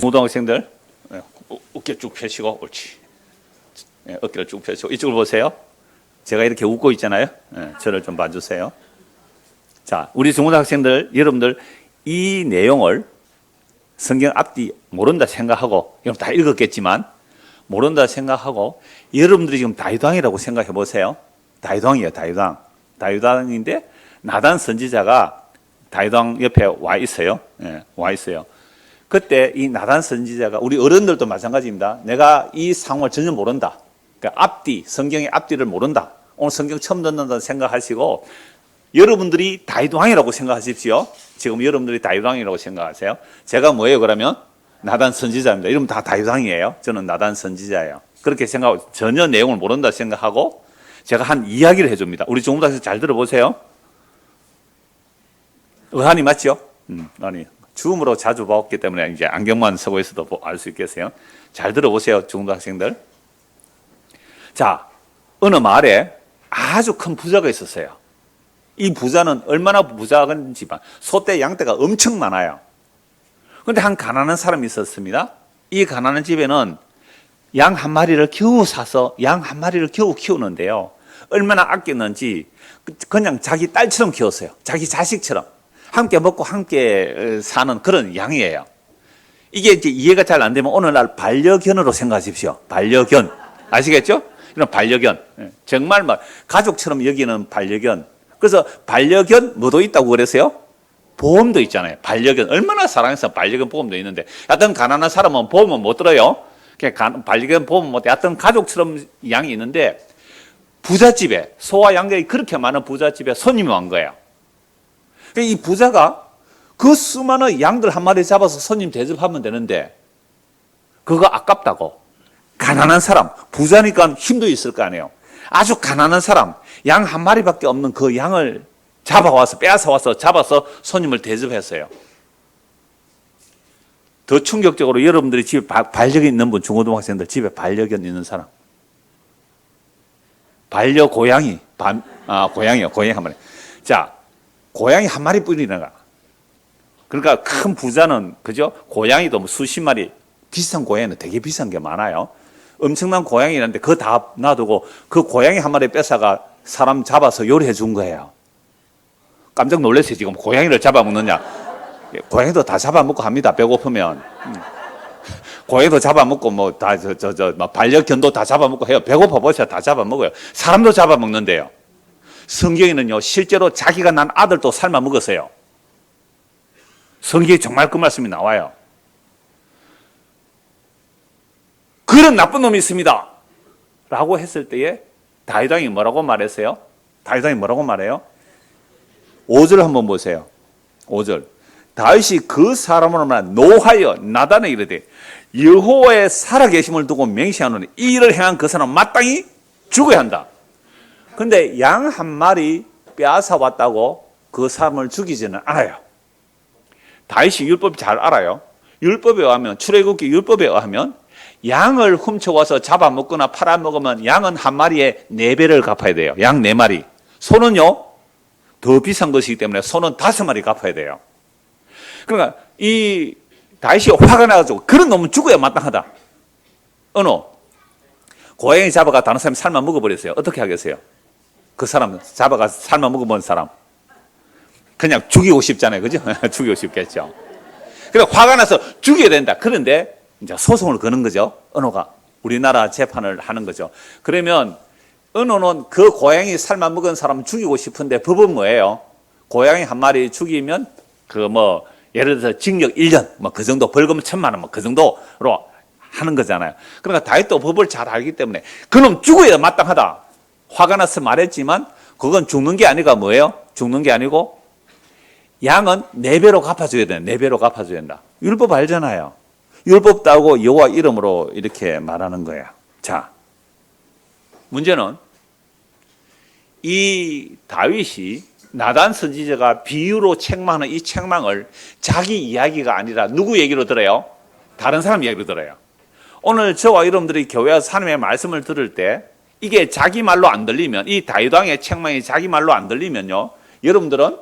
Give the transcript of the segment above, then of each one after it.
고등학생들 어깨 쭉 펴시고 옳지. 어깨를 쭉 펴시고 이쪽을 보세요. 제가 이렇게 웃고 있잖아요. 저를 좀 봐주세요. 자, 우리 중고등학생들 여러분들 이 내용을 성경 앞뒤 모른다 생각하고 여러분 다 읽었겠지만 모른다 생각하고 여러분들이 지금 다윗왕이라고 생각해 보세요. 다윗왕이에요. 다윗왕인데 나단 선지자가 다윗왕 옆에 와 있어요. 와 있어요. 그때 이 나단 선지자가 우리 어른들도 마찬가지입니다. 내가 이 상황을 전혀 모른다. 그러니까 앞뒤, 성경의 앞뒤를 모른다. 오늘 성경 처음 듣는다 생각하시고 여러분들이 다윗왕이라고 생각하십시오. 지금 여러분들이 다윗왕이라고 생각하세요. 제가 뭐예요 그러면? 나단 선지자입니다. 여러분 다 다윗왕이에요. 저는 나단 선지자예요. 그렇게 생각하고 전혀 내용을 모른다 생각하고 제가 한 이야기를 해줍니다. 우리 중고등학생 잘 들어보세요. 의한이 맞죠? 아니 줌으로 자주 봤기 때문에 이제 안경만 쓰고 있어도 알 수 있겠어요. 잘 들어보세요, 중고등학생들. 자, 어느 마을에 아주 큰 부자가 있었어요. 이 부자는 얼마나 부자인지만 소떼, 양떼가 엄청 많아요. 그런데 한 가난한 사람이 있었습니다. 이 가난한 집에는 양 한 마리를 겨우 사서 양 한 마리를 겨우 키우는데요. 얼마나 아꼈는지 그냥 자기 딸처럼 키웠어요. 자기 자식처럼. 함께 먹고 함께 사는 그런 양이에요. 이게 이제 이해가 잘 안 되면 오늘날 반려견으로 생각하십시오. 반려견. 아시겠죠? 이런 반려견. 정말 막 가족처럼 여기는 반려견. 그래서 반려견 뭐도 있다고 그랬어요? 보험도 있잖아요. 반려견. 얼마나 사랑해서 반려견 보험도 있는데 어떤 가난한 사람은 보험은 못 들어요. 반려견 보험은 못 돼. 어떤 가족처럼 양이 있는데 부잣집에 소와 양들이 그렇게 많은 부잣집에 손님이 온 거예요. 이 부자가 그 수많은 양들 한 마리 잡아서 손님 대접하면 되는데 그거 아깝다고 가난한 사람, 부자니까 힘도 있을 거 아니에요. 아주 가난한 사람, 양 한 마리밖에 없는 그 양을 빼앗아와서 잡아서 손님을 대접했어요. 더 충격적으로 여러분들이 집에 반려견 있는 분, 중고등학생들 집에 반려견 있는 사람. 반려고양이, 고양이요, 고양이 한 마리. 자, 고양이 한 마리뿐이라. 그러니까 큰 부자는 그죠? 고양이도 뭐 수십 마리, 비싼 고양이는 되게 비싼 게 많아요. 엄청난 고양이 있는데 그거 다 놔두고 그 고양이 한 마리 뺏어가 사람 잡아서 요리해 준 거예요. 깜짝 놀랐어요. 지금 고양이를 잡아먹느냐? 고양이도 다 잡아먹고 합니다. 배고프면. 고양이도 잡아먹고 뭐 다 반려견도 다 잡아먹고 해요. 배고파 보세요. 다 잡아먹어요. 사람도 잡아먹는데요. 성경에는요, 실제로 자기가 난 아들도 삶아 먹었어요. 성경에 정말 그 말씀이 나와요. 그런 나쁜 놈이 있습니다. 라고 했을 때에 다윗왕이 뭐라고 말했어요? 다윗왕이 뭐라고 말해요? 5절 한번 보세요. 5절. 다윗이 그 사람으로 말한 노하여 나단에 이르되 여호와의 살아계심을 두고 맹세하노니 이 일을 행한 그 사람은 마땅히 죽어야 한다. 근데 양 한 마리 빼앗아 왔다고 그 사람을 죽이지는 않아요. 다윗이 율법 잘 알아요. 율법에 의하면, 출애굽기 율법에 의하면 양을 훔쳐와서 잡아먹거나 팔아먹으면 양은 한 마리에 4배를 갚아야 돼요. 양 4마리. 소는요, 더 비싼 것이기 때문에 소는 5마리 갚아야 돼요. 그러니까 이 다윗이 화가 나가지고 그런 놈은 죽어야 마땅하다. 어느 고양이 잡아가 다른 사람이 삶아 먹어버렸어요. 어떻게 하겠어요? 그 사람 잡아가 삶아 먹어본 사람 그냥 죽이고 싶잖아요. 그죠? 죽이고 싶겠죠. 그래 화가 나서 죽여야 된다. 그런데 이제 소송을 거는 거죠. 은호가 우리나라 재판을 하는 거죠. 그러면 은호는 그 고양이 삶아 먹은 사람 죽이고 싶은데 법은 뭐예요? 고양이 한 마리 죽이면 예를 들어서 징역 1년 그 정도, 벌금은 1,000만 원 그 정도로 하는 거잖아요. 그러니까 다윗도 법을 잘 알기 때문에 그놈 죽어야 마땅하다. 화가 나서 말했지만 그건 죽는 게 아니라 뭐예요? 죽는 게 아니고 양은 4배로 갚아줘야 된다. 4배로 갚아줘야 된다. 율법 알잖아요. 율법 따고 여호와 이름으로 이렇게 말하는 거예요. 자, 문제는 이 다윗이 나단 선지자가 비유로 책망하는 이 책망을 자기 이야기가 아니라 누구 얘기로 들어요? 다른 사람 이야기로 들어요. 오늘 저와 여러분들이 교회 와서 하나님의 말씀을 들을 때 이게 자기 말로 안 들리면, 이 다윗왕의 책망이 자기 말로 안 들리면요, 여러분들은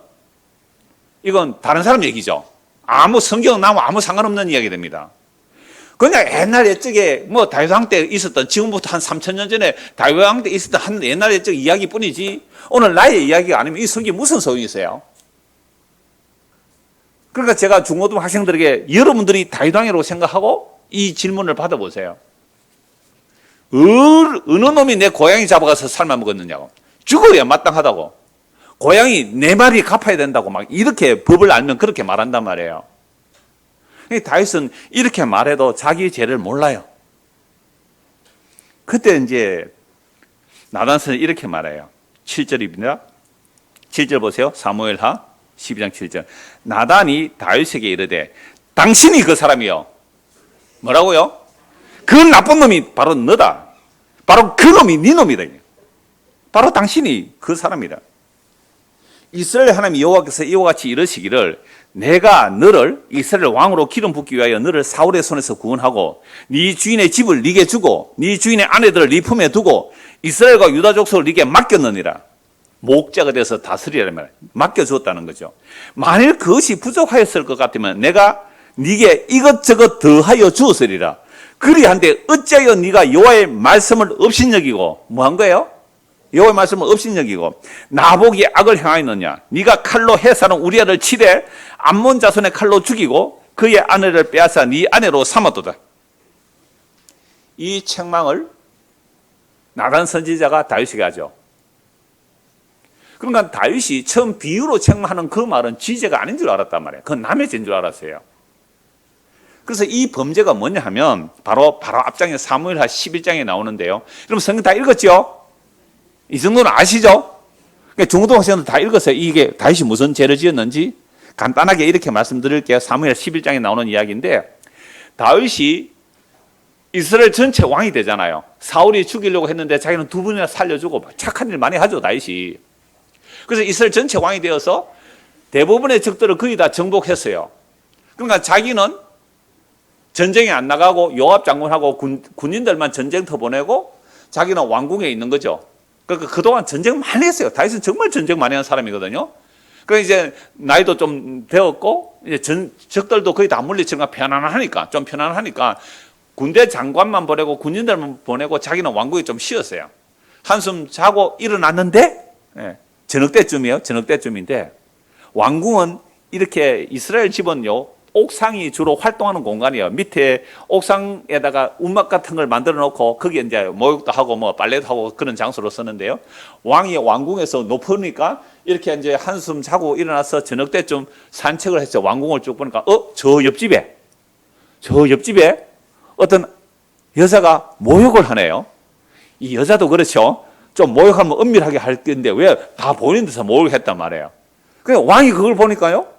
이건 다른 사람 얘기죠. 성경 나무 아무 상관없는 이야기 됩니다. 그냥 옛날 옛적에 뭐 다윗 왕 때 있었던, 지금부터 한 3,000년 전에 다윗 왕 때 있었던 한 옛날 옛적 이야기뿐이지 오늘 나의 이야기가 아니면 이 성경이 무슨 소용이 있어요? 그러니까 제가 중고등 학생들에게 여러분들이 다윗 왕이라고 생각하고 이 질문을 받아보세요. 어느 놈이 내 고양이 잡아가서 삶아 먹었느냐고. 죽어야 마땅하다고. 고양이 내 마리 갚아야 된다고 막 이렇게 법을 알면 그렇게 말한단 말이에요. 다윗은 이렇게 말해도 자기 죄를 몰라요. 그때 이제 나단선은 이렇게 말해요. 7절입니다. 7절 보세요. 사무엘하 12장 7절. 나단이 다윗에게 이르되 당신이 그 사람이요. 뭐라고요? 그 나쁜 놈이 바로 너다. 바로 그 놈이 네 놈이다. 바로 당신이 그 사람이다. 이스라엘 하나님 여호와께서 이와 같이 이르시기를 내가 너를 이스라엘 왕으로 기름 붓기 위하여 너를 사울의 손에서 구원하고 네 주인의 집을 네게 주고 네 주인의 아내들을 네 품에 두고 이스라엘과 유다 족속을 네게 맡겼느니라. 목자가 돼서 다스리라 말이야. 맡겨주었다는 거죠. 만일 그것이 부족하였을 것 같으면 내가 네게 이것저것 더하여 주었으리라. 그리한데 어찌하여 네가 여호와의 말씀을 업신여기고 뭐한 거예요? 여호와의 말씀을 업신여기고 나보기에 악을 행하였느냐. 네가 칼로 해사는 우리아를 치되 암몬 자손의 칼로 죽이고 그의 아내를 빼앗아 네 아내로 삼았도다. 이 책망을 나단 선지자가 다윗에게 하죠. 그러니까 다윗이 처음 비유로 책망하는 그 말은 지죄가 아닌 줄 알았단 말이에요. 그건 남의 죄인 줄 알았어요. 그래서 이 범죄가 뭐냐 하면 바로 앞장에 사무엘하 11장에 나오는데요. 여러분 성경 다 읽었죠? 이 정도는 아시죠? 그러니까 중고등학생들 다 읽었어요. 이게 다윗이 무슨 죄를 지었는지 간단하게 이렇게 말씀드릴게요. 사무엘 11장에 나오는 이야기인데 다윗이 이스라엘 전체 왕이 되잖아요. 사울이 죽이려고 했는데 자기는 두 분이나 살려주고 착한 일 많이 하죠, 다윗이. 그래서 이스라엘 전체 왕이 되어서 대부분의 적들을 거의 다 정복했어요. 그러니까 자기는 전쟁에 안 나가고 요압 장군하고 군인들만 전쟁터 보내고 자기는 왕궁에 있는 거죠. 그러니까 그동안 전쟁 많이 했어요. 다윗은 정말 전쟁 많이 한 사람이거든요. 그러니까 이제 나이도 좀 되었고 이제 적들도 거의 다 물리치니까 좀 편안하니까 군대 장관만 보내고 군인들만 보내고 자기는 왕궁에 좀 쉬었어요. 한숨 자고 일어났는데 저녁 때쯤인데 왕궁은 이렇게 이스라엘 집은요 옥상이 주로 활동하는 공간이에요. 밑에 옥상에다가 움막 같은 걸 만들어 놓고 거기에 이제 목욕도 하고 뭐 빨래도 하고 그런 장소로 쓰는데요. 왕이 왕궁에서 높으니까 이렇게 이제 한숨 자고 일어나서 저녁 때쯤 산책을 했죠. 왕궁을 쭉 보니까 저 옆집에 어떤 여자가 모욕을 하네요. 이 여자도 그렇죠. 좀 모욕하면 은밀하게 할 텐데 왜 다 보이는 데서 모욕을 했단 말이에요. 그러니까 왕이 그걸 보니까요.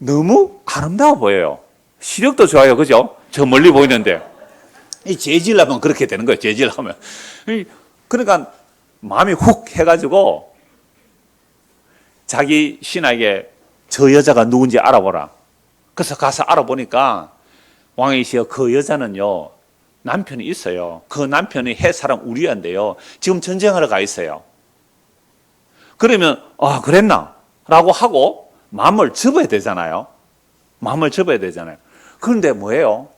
너무 아름다워 보여요. 시력도 좋아요. 그죠? 저 멀리 보이는데. 이 재질하면 그렇게 되는 거예요. 재질하면. 그러니까 마음이 훅 해가지고 자기 신하에게 저 여자가 누군지 알아보라. 그래서 가서 알아보니까 왕이시여 그 여자는요. 남편이 있어요. 그 남편이 헷 사람 우리아인데요. 지금 전쟁하러 가 있어요. 그러면 그랬나? 라고 하고 마음을 접어야 되잖아요. 그런데 뭐예요?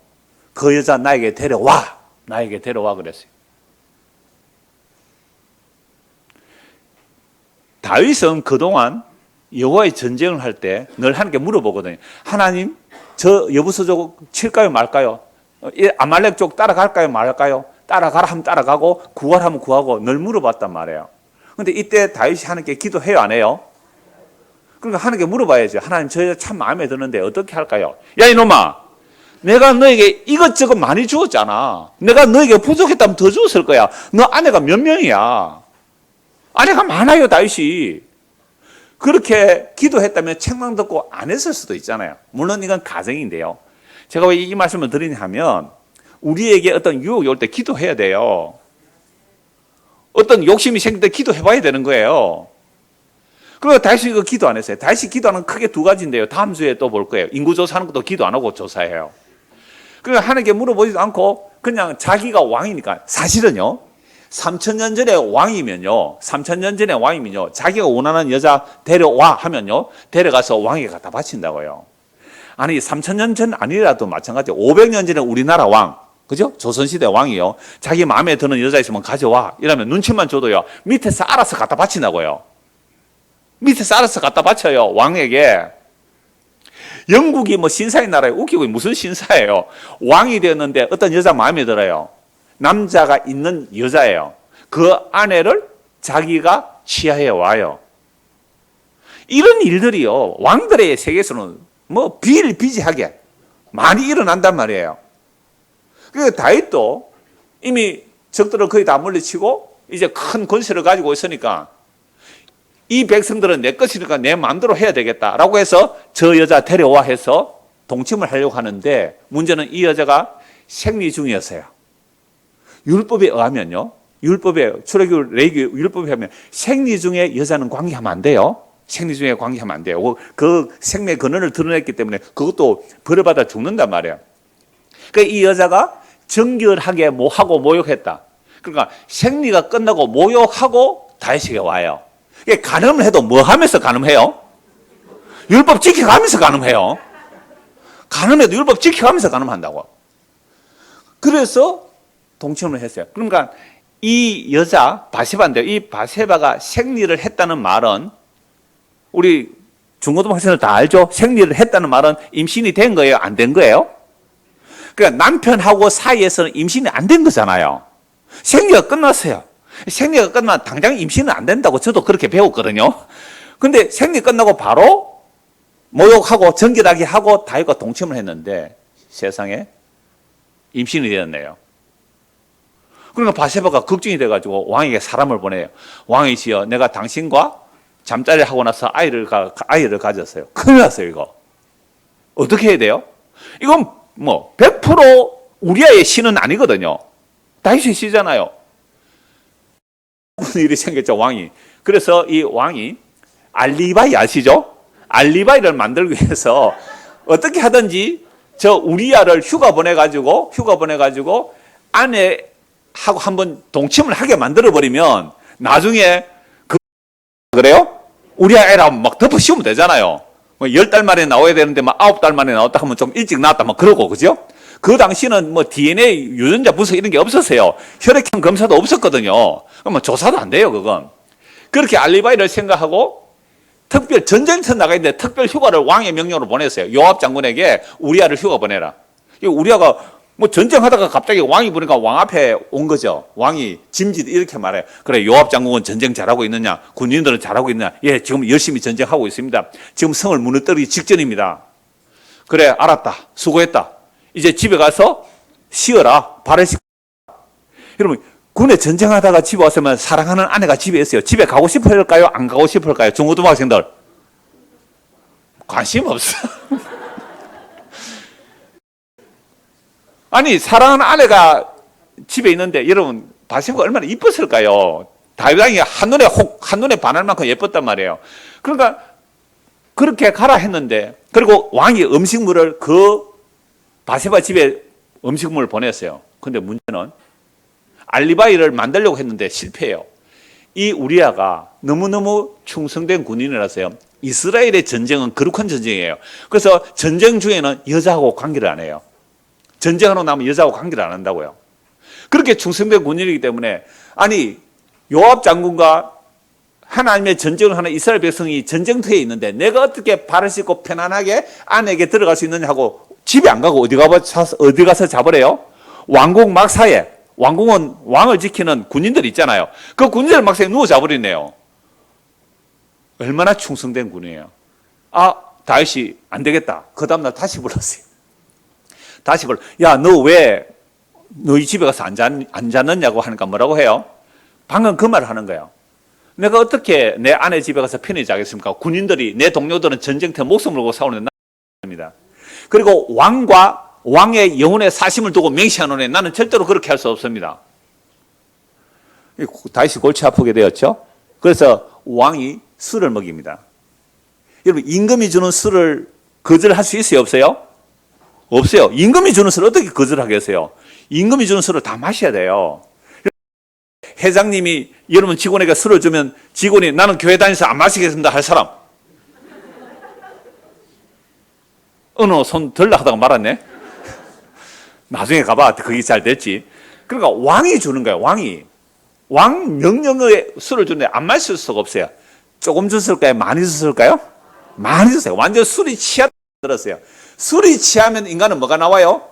그 여자 나에게 데려와 그랬어요. 다윗은 그동안 여호와의 전쟁을 할 때 늘 하나님께 물어보거든요. 하나님, 저 여부서족 칠까요 말까요? 아말렉 쪽 따라갈까요 말까요? 따라가라 하면 따라가고 구하라 하면 구하고 늘 물어봤단 말이에요. 그런데 이때 다윗이 하나님께 기도해요 안 해요? 그러니까 하나님께 물어봐야죠. 하나님 저 여자 참 마음에 드는데 어떻게 할까요? 야 이놈아, 내가 너에게 이것저것 많이 주었잖아. 내가 너에게 부족했다면 더 주었을 거야. 너 아내가 몇 명이야? 아내가 많아요 다윗이. 그렇게 기도했다면 책망 듣고 안 했을 수도 있잖아요. 물론 이건 가정인데요. 제가 왜 이 말씀을 드리냐 하면 우리에게 어떤 유혹이 올 때 기도해야 돼요. 어떤 욕심이 생길 때 기도해봐야 되는 거예요. 그리고 다윗이 그 기도 안 했어요. 다윗이 기도하는 크게 두 가지인데요. 다음 주에 또 볼 거예요. 인구조사하는 것도 기도 안 하고 조사해요. 그러니까 하나님께 물어보지도 않고 그냥 자기가 왕이니까 사실은요. 3,000년 전에 왕이면요. 자기가 원하는 여자 데려와 하면요. 데려가서 왕에게 갖다 바친다고요. 아니 3,000년 전 아니라도 마찬가지. 500년 전에 우리나라 왕, 그죠? 조선시대 왕이요. 자기 마음에 드는 여자 있으면 가져와. 이러면 눈치만 줘도요. 밑에서 알아서 갖다 바친다고요. 밑에서 알아서 갖다 바쳐요. 왕에게. 영국이 뭐 신사의 나라에 웃기고 무슨 신사예요. 왕이 되었는데 어떤 여자 마음에 들어요. 남자가 있는 여자예요. 그 아내를 자기가 취하해 와요. 이런 일들이요. 왕들의 세계에서는 뭐 비일비재하게 많이 일어난단 말이에요. 그 다윗도 이미 적들을 거의 다 물리치고 이제 큰 권세를 가지고 있으니까 이 백성들은 내 것이니까 내 마음대로 해야 되겠다라고 해서 저 여자 데려와 해서 동침을 하려고 하는데 문제는 이 여자가 생리 중이었어요. 율법에 의하면요. 율법에 출애굽 레위기 율법에 하면 생리 중에 여자는 관계하면 안 돼요. 생리 중에 관계하면 안 돼요. 그 생명의 근원을 드러냈기 때문에 그것도 벌을 죽는단 말이에요. 그러니까 이 여자가 정결하게 하고 모욕했다. 그러니까 생리가 끝나고 모욕하고 다윗에게 와요. 간음을 해도 뭐 하면서 간음해요? 율법 지켜가면서 간음해요. 간음해도 율법 지켜가면서 간음한다고. 그래서 동침을 했어요. 그러니까 이 여자 바세바인데요. 이 바세바가 생리를 했다는 말은 우리 중고등 학생들 다 알죠? 생리를 했다는 말은 임신이 된 거예요? 안 된 거예요? 그러니까 남편하고 사이에서는 임신이 안 된 거잖아요. 생리가 끝났어요. 생리가 끝나면 당장 임신은 안 된다고 저도 그렇게 배웠거든요. 근데 생리 끝나고 바로 모욕하고 정결하게 하고 다윗과 동침을 했는데 세상에 임신이 되었네요. 그러니까 바세바가 걱정이 돼가지고 왕에게 사람을 보내요. 왕이시여, 내가 당신과 잠자리를 하고 나서 아이를 가졌어요. 큰일 났어요, 이거. 어떻게 해야 돼요? 이건 뭐 100% 우리아의 신은 아니거든요. 다윗의 시잖아요. 무슨 일이 생겼죠, 왕이. 그래서 이 왕이 알리바이 아시죠? 알리바이를 만들기 위해서 어떻게 하든지 저 우리아를 휴가 보내가지고 아내하고 한번 동침을 하게 만들어버리면 나중에 그래요? 우리아 애라 막 덮어 씌우면 되잖아요. 10달 만에 나와야 되는데 막 9달 만에 나왔다 하면 좀 일찍 나왔다 막 그러고, 그죠? 그 당시는 뭐 DNA 유전자 분석 이런 게 없었어요. 혈액형 검사도 없었거든요. 그러면 조사도 안 돼요, 그건. 그렇게 알리바이를 생각하고 특별 전쟁터 나가야 되는데 특별 휴가를 왕의 명령으로 보냈어요. 요압 장군에게 우리아를 휴가 보내라. 우리아가 뭐 전쟁하다가 갑자기 왕이 부르니까 왕 앞에 온 거죠. 왕이 짐짓 이렇게 말해요. 그래, 요압 장군은 전쟁 잘하고 있느냐? 군인들은 잘하고 있느냐? 예, 지금 열심히 전쟁하고 있습니다. 지금 성을 무너뜨리기 직전입니다. 그래, 알았다. 수고했다. 이제 집에 가서 쉬어라. 발을 씻고. 여러분, 군에 전쟁하다가 집에 왔으면 사랑하는 아내가 집에 있어요. 집에 가고 싶을까요? 안 가고 싶을까요? 중고등학생들. 관심 없어. 아니, 사랑하는 아내가 집에 있는데 여러분, 바세바가 얼마나 이뻤을까요? 다윗왕이 한눈에 반할 만큼 예뻤단 말이에요. 그러니까 그렇게 가라 했는데, 그리고 왕이 음식물을 그 바세바 집에 음식물을 보냈어요. 근데 문제는 알리바이를 만들려고 했는데 실패해요. 이 우리아가 너무너무 충성된 군인이라서요. 이스라엘의 전쟁은 거룩한 전쟁이에요. 그래서 전쟁 중에는 여자하고 관계를 안 해요. 전쟁하러 나면 여자하고 관계를 안 한다고요. 그렇게 충성된 군인이기 때문에, 아니, 요압 장군과 하나님의 전쟁을 하는 이스라엘 백성이 전쟁터에 있는데 내가 어떻게 발을 씻고 편안하게 아내에게 들어갈 수 있느냐 하고 집에 안 가고 어디 가서 잡으래요? 왕궁 막사에, 왕궁은 왕을 지키는 군인들 있잖아요. 그 군인들 막사에 누워 잡으리네요. 얼마나 충성된 군이에요. 아, 다윗이 안 되겠다. 그 다음날 다시 불렀어요. 다시 불러. 야, 너 왜 너희 집에 가서 안 잤느냐고 하니까 뭐라고 해요? 방금 그 말을 하는 거예요. 내가 어떻게 내 아내 집에 가서 편히 자겠습니까? 군인들이, 내 동료들은 전쟁터에 목숨을 걸고 싸우는데 나입니다. 그리고 왕의 영혼의 사심을 두고 맹세하노니 나는 절대로 그렇게 할 수 없습니다. 다윗이 골치 아프게 되었죠. 그래서 왕이 술을 먹입니다. 여러분, 임금이 주는 술을 거절할 수 있어요, 없어요? 없어요. 임금이 주는 술을 어떻게 거절하겠어요? 임금이 주는 술을 다 마셔야 돼요. 회장님이 여러분 직원에게 술을 주면 직원이 나는 교회 다니면서 안 마시겠습니다 할 사람 어느 손 들라 하다가 말았네. 나중에 가봐. 그게 잘 됐지. 그러니까 왕이 주는 거예요. 왕 명령의 술을 주는데 안 마실 수가 없어요. 조금 줬을까요? 많이 줬을까요? 많이 줬어요. 완전 술이 취하다 들었어요. 술이 취하면 인간은 뭐가 나와요?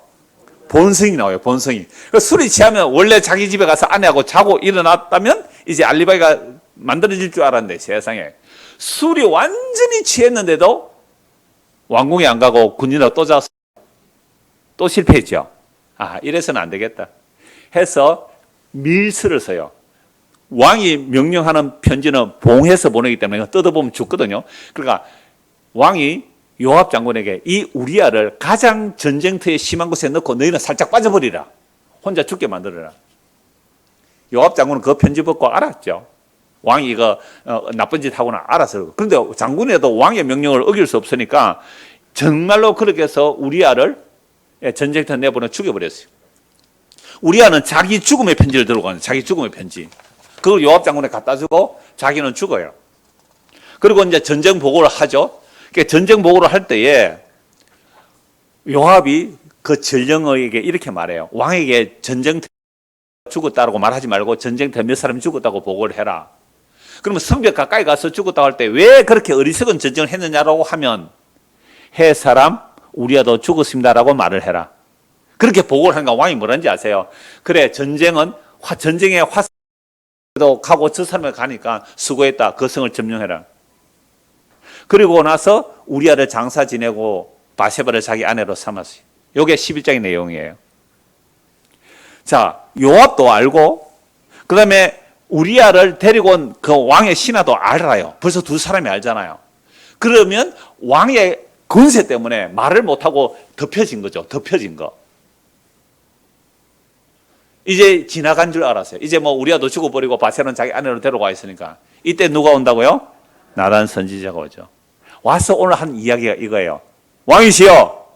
본성이 나와요. 본성이. 술이 취하면 원래 자기 집에 가서 아내하고 자고 일어났다면 이제 알리바이가 만들어질 줄 알았는데 세상에. 술이 완전히 취했는데도 왕궁에 안 가고 군인하고 또 자서 또 실패했죠. 이래서는 안 되겠다 해서 밀서를 써요. 왕이 명령하는 편지는 봉해서 보내기 때문에 뜯어보면 죽거든요. 그러니까 왕이 요압 장군에게 이 우리아를 가장 전쟁터에 심한 곳에 넣고 너희는 살짝 빠져버리라. 혼자 죽게 만들어라. 요압 장군은 그 편지 받고 알았죠. 왕이 이거 나쁜 짓 하구나 알았어요. 그런데 장군에도 왕의 명령을 어길 수 없으니까 정말로 그렇게 해서 우리아를 전쟁터 내보내 죽여버렸어요. 우리아는 자기 죽음의 편지를 들고 가는 자기 죽음의 편지. 그걸 요압 장군에 갖다 주고 자기는 죽어요. 그리고 이제 전쟁 보고를 하죠. 그러니까 전쟁 보고를 할 때에 요압이 그 전령에게 이렇게 말해요. 왕에게 전쟁터 죽었다고 말하지 말고 전쟁터 몇 사람이 죽었다고 보고를 해라. 그러면 성벽 가까이 가서 죽었다고 할 때 왜 그렇게 어리석은 전쟁을 했느냐라고 하면 해 사람 우리아도 죽었습니다라고 말을 해라. 그렇게 보고를 하니까 왕이 뭐라는지 아세요? 그래 전쟁의 화살도 가고 저 사람을 가니까 수고했다. 그 성을 점령해라. 그리고 나서 우리아를 장사 지내고 바세바를 자기 아내로 삼았어요. 이게 11장의 내용이에요. 자, 요압도 알고 그 다음에 우리아를 데리고 온 그 왕의 신하도 알아요. 벌써 두 사람이 알잖아요. 그러면 왕의 권세 때문에 말을 못하고 덮여진 거죠. 덮여진 거. 이제 지나간 줄 알았어요. 이제 뭐 우리아도 죽어버리고 바세는 자기 아내로 데려가 있으니까. 이때 누가 온다고요? 나단 선지자가 오죠. 와서 오늘 한 이야기가 이거예요. 왕이시여,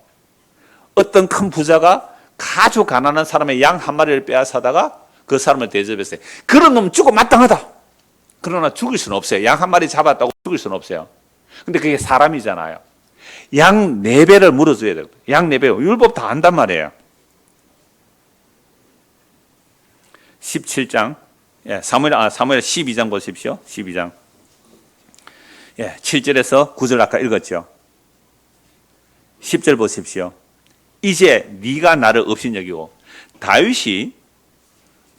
어떤 큰 부자가 아주 가난한 사람의 양 한 마리를 빼앗아다가 그 사람을 대접했어요. 그런 놈 죽어 마땅하다. 그러나 죽일 수는 없어요. 양 한 마리 잡았다고 죽일 수는 없어요. 근데 그게 사람이잖아요. 양 4배를 물어줘야 돼요. 양 4배. 율법 다 안단 말이에요. 17장. 사무엘 12장 보십시오. 12장. 7절에서 9절 아까 읽었죠. 10절 보십시오. 이제 네가 나를 업신여기고 다윗이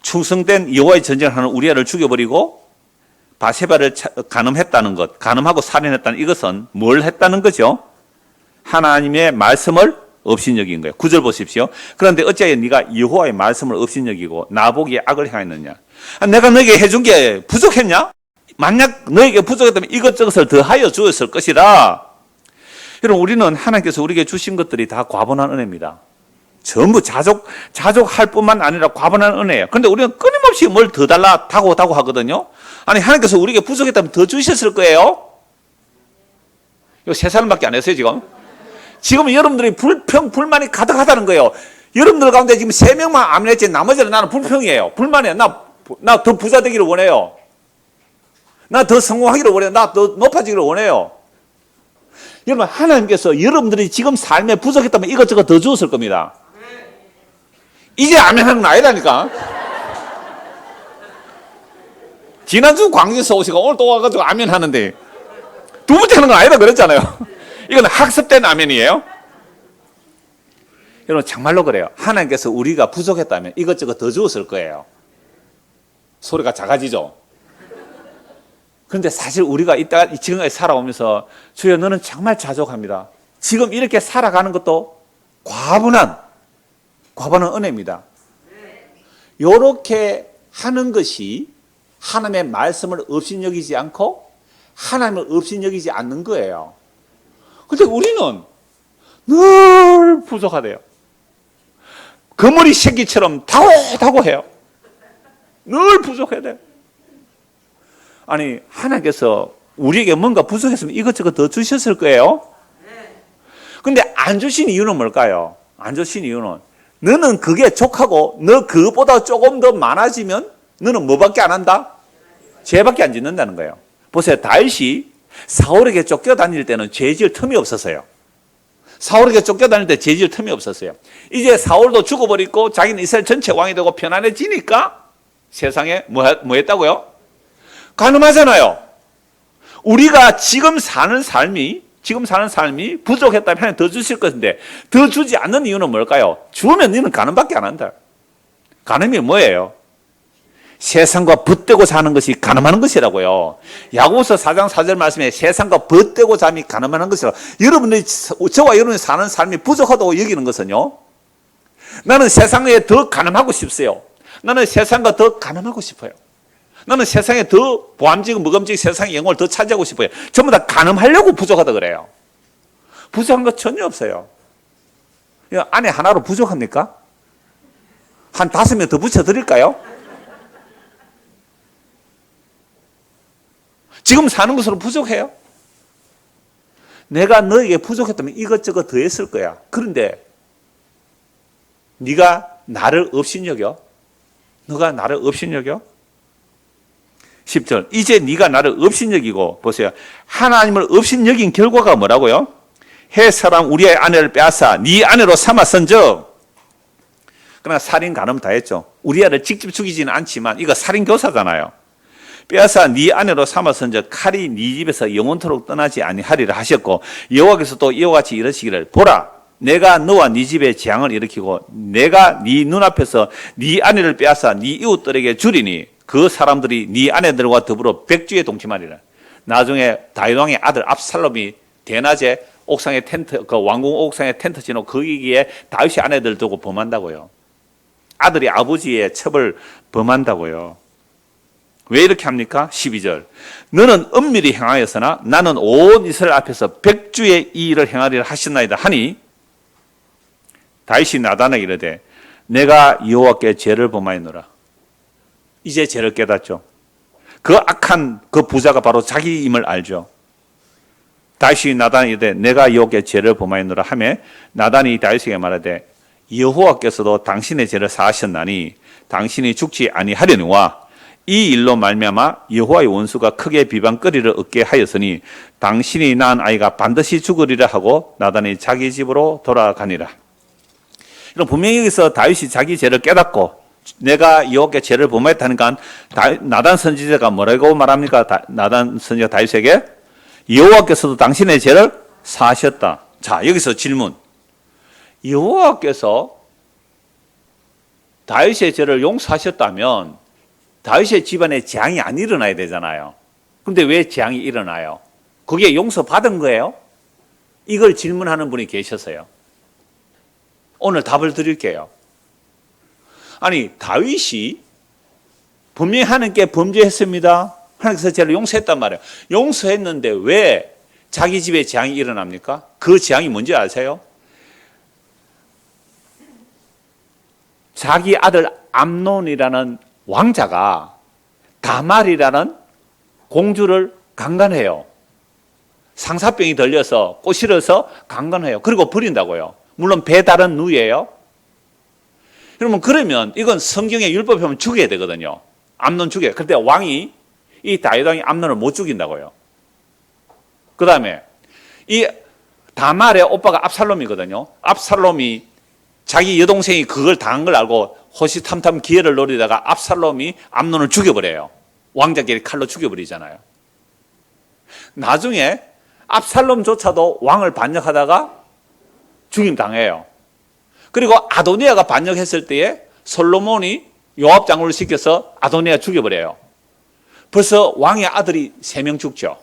충성된 여호와의 전쟁을 하는 우리아를 죽여버리고 바세바를 간음했다는 것, 간음하고 살인했다는 이것은 뭘 했다는 거죠? 하나님의 말씀을 업신여긴 거예요. 9절 보십시오. 그런데 어찌하여 네가 여호와의 말씀을 업신여기고 나보기에 악을 행했느냐? 내가 너에게 해준 게 부족했냐? 만약 너에게 부족했다면 이것저것을 더하여 주었을 것이라. 여러분, 우리는 하나님께서 우리에게 주신 것들이 다 과분한 은혜입니다. 전부 자족할 뿐만 아니라 과분한 은혜예요. 그런데 우리는 끊임없이 뭘 더 달라 다고 하거든요. 아니, 하나님께서 우리에게 부족했다면 더 주셨을 거예요. 이거 3살밖에 안 했어요, 지금. 지금 여러분들이 불만이 가득하다는 거예요. 여러분들 가운데 지금 3명만 아멘했지 나머지는 나는 불평이에요. 불만이에요. 나 더 부자 되기를 원해요. 나 더 성공하기를 원해요. 나 더 높아지기를 원해요. 여러분, 하나님께서 여러분들이 지금 삶에 부족했다면 이것저것 더 주었을 겁니다. 이제 아멘하는 건 아니라니까. 지난주 광주에서 오시고 오늘 또 와가지고 아멘하는데 두 번째 하는 건 아니다 그랬잖아요. 이건 학습된 아멘이에요. 여러분, 정말로 그래요. 하나님께서 우리가 부족했다면 이것저것 더 주었을 거예요. 소리가 작아지죠. 그런데 사실 우리가 지금까지 살아오면서 주여 너는 정말 자족합니다. 지금 이렇게 살아가는 것도 과분한 은혜입니다. 이렇게 하는 것이 하나님의 말씀을 업신여기지 않고 하나님을 업신여기지 않는 거예요. 그런데 우리는 늘 부족하대요. 거머리 새끼처럼 다고해요. 늘 부족해야 돼요. 아니, 하나님께서 우리에게 뭔가 부족했으면 이것저것 더 주셨을 거예요. 그런데 안 주신 이유는 뭘까요? 안 주신 이유는 너는 그게 족하고 너 그것보다 조금 더 많아지면 너는 뭐밖에 안 한다? 죄밖에 안 짓는다는 거예요. 보세요. 다윗이 사울에게 쫓겨다닐 때는 죄 지을 틈이 없었어요. 사울에게 쫓겨다닐 때 죄질 틈이 없었어요. 이제 사울도 죽어버리고 자기는 이스라엘 전체 왕이 되고 편안해지니까 세상에 뭐 했다고요? 가늠하잖아요. 우리가 지금 사는 삶이 부족했다면 하나님 더 주실 것인데 더 주지 않는 이유는 뭘까요? 주면 너는 가늠밖에 안 한다. 가늠이 뭐예요? 세상과 벗대고 사는 것이 가늠하는 것이라고요. 야고보서 4장 4절 말씀에 세상과 벗대고 잠이 가늠하는 것이라고. 여러분들이, 저와 여러분이 사는 삶이 부족하다고 여기는 것은요, 나는 세상에 더 가늠하고 싶어요. 나는 세상과 더 가늠하고 싶어요. 나는 세상에 더 보암지고 먹음직이 세상의 영혼을 더 차지하고 싶어요. 전부 다 가늠하려고 부족하다 그래요. 부족한 것 전혀 없어요. 아내 하나로 부족합니까? 한 5명 더 붙여드릴까요? 지금 사는 것으로 부족해요? 내가 너에게 부족했다면 이것저것 더 했을 거야. 그런데 네가 나를 업신여겨? 너가 나를 업신여겨? 10절. 이제 네가 나를 업신여기고, 보세요. 하나님을 업신여긴 결과가 뭐라고요? 해 사람 우리의 아내를 빼앗아 네 아내로 삼았은즉. 그러나 살인 간음 다 했죠. 우리 아를 직접 죽이지는 않지만 이거 살인 교사잖아요. 빼앗아 네 아내로 삼았은즉 칼이 네 집에서 영원토록 떠나지 아니하리라 하셨고, 여호와께서 또 이와 같이 이르시기를, 보라, 내가 너와 네 집에 재앙을 일으키고 내가 네 눈앞에서 네 아내를 빼앗아 네 이웃들에게 주리니 그 사람들이 네 아내들과 더불어 백주에 동침하리라. 나중에 다윗 왕의 아들 압살롬이 대낮에 옥상에 텐트, 그 왕궁 옥상에 텐트 치놓고 거기에 다윗의 아내들 두고 범한다고요. 아들이 아버지의 첩을 범한다고요. 왜 이렇게 합니까? 12절. 너는 은밀히 행하였으나 나는 온 이스라엘 앞에서 백주의 이 일을 행하리라 하셨나이다 하니, 다윗이 나단에게 이르되 내가 여호와께 죄를 범하였노라. 이제 죄를 깨닫죠. 그 악한 그 부자가 바로 자기임을 알죠. 다윗이 나단에게 이르되 내가 여호와께 죄를 범하였노라 하매, 나단이 다윗에게 말하되 여호와께서도 당신의 죄를 사하셨나니 당신이 죽지 아니하려니와 이 일로 말미암아 여호와의 원수가 크게 비방거리를 얻게 하였으니 당신이 낳은 아이가 반드시 죽으리라 하고 나단이 자기 집으로 돌아가니라. 이런 분명히 여기서 다윗이 자기 죄를 깨닫고 내가 여호와께 죄를 범했다니까 나단 선지자가 뭐라고 말합니까? 나단 선지자 다윗에게 여호와께서도 당신의 죄를 사하셨다. 자, 여기서 질문. 여호와께서 다윗의 죄를 용서하셨다면 다윗의 집안에 재앙이 안 일어나야 되잖아요. 그런데 왜 재앙이 일어나요? 그게 용서받은 거예요? 이걸 질문하는 분이 계셨어요. 오늘 답을 드릴게요. 아니, 다윗이 분명히 하나님께 범죄했습니다. 하나님께서 죄를 용서했단 말이에요. 용서했는데 왜 자기 집에 재앙이 일어납니까? 그 재앙이 뭔지 아세요? 자기 아들 암논이라는 왕자가 다말이라는 공주를 강간해요. 상사병이 들려서 꼬실어서 강간해요. 그리고 버린다고요. 물론 배다른 누이예요. 여러분, 그러면 이건 성경의 율법에 보면 죽여야 되거든요. 암논 죽여요. 그런데 왕이, 이 다윗 왕이 암논을 못 죽인다고요. 그 다음에 이 다말의 오빠가 압살롬이거든요. 압살롬이 자기 여동생이 그걸 당한 걸 알고 호시탐탐 기회를 노리다가 압살롬이 암논을 죽여버려요. 왕자끼리 칼로 죽여버리잖아요. 나중에 압살롬조차도 왕을 반역하다가 죽임당해요. 그리고 아도니아가 반역했을 때에 솔로몬이 요압 장군을 시켜서 아도니아 죽여버려요. 벌써 왕의 아들이 3명 죽죠.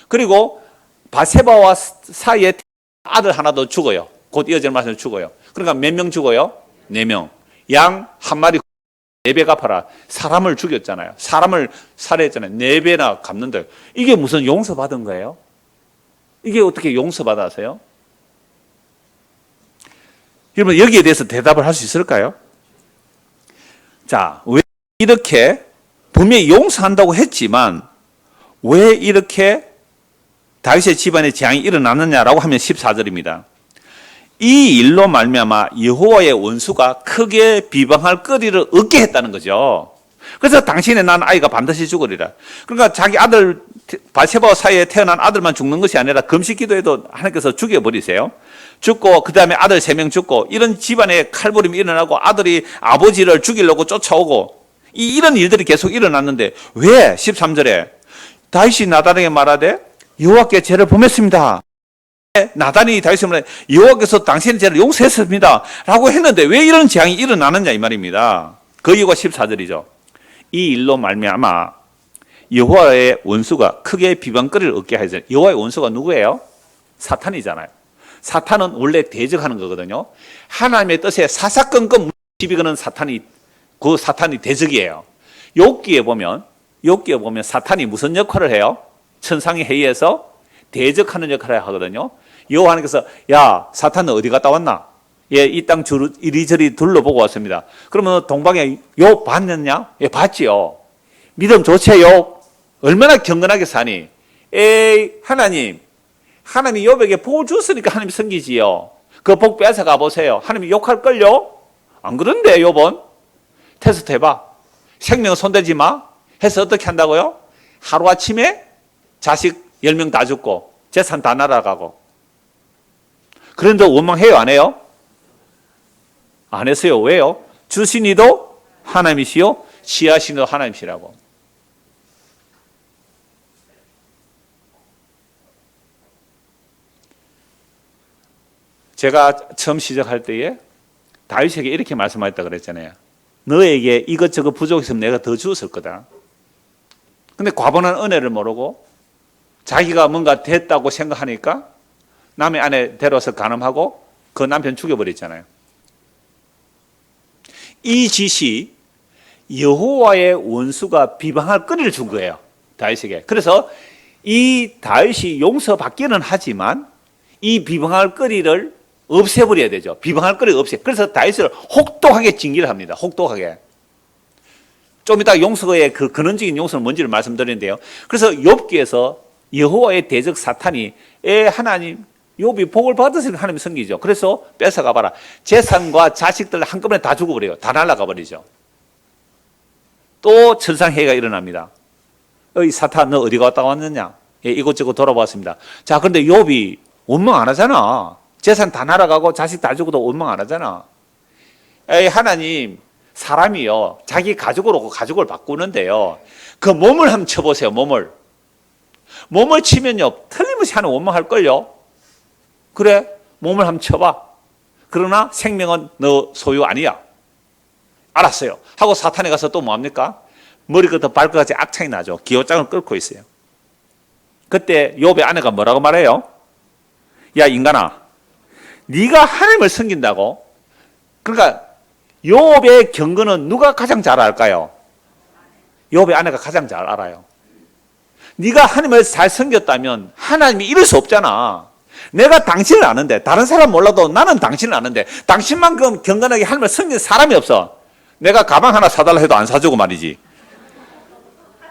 그리고 바세바와 사이에 아들 하나 더 죽어요. 곧 이어질 말씀에 죽어요. 그러니까 몇 명 죽어요? 4명. 양 한 마리 4배 갚아라. 사람을 죽였잖아요. 사람을 살해했잖아요. 4배나 갚는다. 이게 무슨 용서받은 거예요? 이게 어떻게 용서받아서요? 여러분, 여기에 대해서 대답을 할 수 있을까요? 자, 왜 이렇게 분명히 용서한다고 했지만 왜 이렇게 다윗의 집안에 재앙이 일어났느냐라고 하면 14절입니다. 이 일로 말미암아 여호와의 원수가 크게 비방할 거리를 얻게 했다는 거죠. 그래서 당신의 난 아이가 반드시 죽으리라. 그러니까 자기 아들 바세바와 사이에 태어난 아들만 죽는 것이 아니라 금식 기도에도 하나님께서 죽여버리세요. 죽고 그 다음에 아들 3명 죽고 이런 집안에 칼부림이 일어나고 아들이 아버지를 죽이려고 쫓아오고 이런 일들이 계속 일어났는데 왜 13절에 다윗이 나단에게 말하되 여호와께 죄를 범했습니다. 나단이 다윗에게 말하되 여호와께서 당신의 죄를 용서했습니다 라고 했는데 왜 이런 재앙이 일어나느냐 이 말입니다. 그 이유가 14절이죠. 이 일로 말미암아 여호와의 원수가 크게 비방거리를 얻게 하였어요. 여호와의 원수가 누구예요? 사탄이잖아요. 사탄은 원래 대적하는 거거든요. 하나님의 뜻에 사사건건 시비 거는 사탄이 대적이에요. 욥기에 보면 사탄이 무슨 역할을 해요? 천상의 회의에서 대적하는 역할을 하거든요. 여호와 하나님께서 야 사탄은 어디 갔다 왔나? 예, 이 땅 이리저리 둘러보고 왔습니다. 그러면 동방에 욥 봤느냐? 예, 봤지요. 믿음 좋지요. 얼마나 경건하게 사니? 에이 하나님이 욥에게 복을 줬으니까 하나님 섬기지요. 그 복 뺏어 가보세요. 하나님이 욕할걸요? 안 그런데 욥은 테스트 해봐. 생명 손대지 마 해서 어떻게 한다고요? 하루아침에 자식 10명 다 죽고 재산 다 날아가고. 그런데 원망해요 안 해요? 안 했어요. 왜요? 주신이도 하나님이시요 취하신이도 하나님이시라고. 제가 처음 시작할 때에 다윗에게 이렇게 말씀하셨다 그랬잖아요. 너에게 이것저것 부족했으면 내가 더 주었을 거다. 근데 과분한 은혜를 모르고 자기가 뭔가 됐다고 생각하니까 남의 아내 데려와서 간음하고 그 남편 죽여버렸잖아요. 이 짓이 여호와의 원수가 비방할 거리를 준 거예요. 다윗에게. 그래서 이 다윗이 용서받기는 하지만 이 비방할 거리를 없애버려야 되죠. 비방할 거리를 없애. 그래서 다윗을 혹독하게 징계를 합니다. 혹독하게. 좀 이따 용서의 그 근원적인 용서는 뭔지를 말씀드리는데요. 그래서 욥기에서 여호와의 대적 사탄이 하나님 욥이 복을 받았으니까 하나님이 섬기죠. 그래서 뺏어가 봐라. 재산과 자식들 한꺼번에 다 죽어버려요. 다 날아가 버리죠. 또 천상회의가 일어납니다. 이 사탄 너 어디 갔다 왔느냐? 예, 이것저것 돌아봤습니다. 자, 그런데 욥이 원망 안 하잖아. 재산 다 날아가고 자식 다 죽어도 원망 안 하잖아. 에이 하나님 사람이요 자기 가족으로 가족을 바꾸는데요. 그 몸을 한번 쳐보세요. 몸을 치면요 틀림없이 하나 원망할걸요. 그래 몸을 한번 쳐봐. 그러나 생명은 너 소유 아니야. 알았어요 하고 사탄에 가서 또 뭐합니까? 머리부터 발끝까지 악창이 나죠. 기호장을 끓고 있어요. 그때 욥의 아내가 뭐라고 말해요? 야 인간아 네가 하나님을 섬긴다고? 그러니까 욥의 경건은 누가 가장 잘 알까요? 욥의 아내가 가장 잘 알아요. 네가 하나님을 잘 섬겼다면 하나님이 이럴 수 없잖아. 내가 당신을 아는데 다른 사람 몰라도 나는 당신을 아는데 당신만큼 경건하게 하나님을 섬긴 사람이 없어. 내가 가방 하나 사달라 해도 안 사주고 말이지.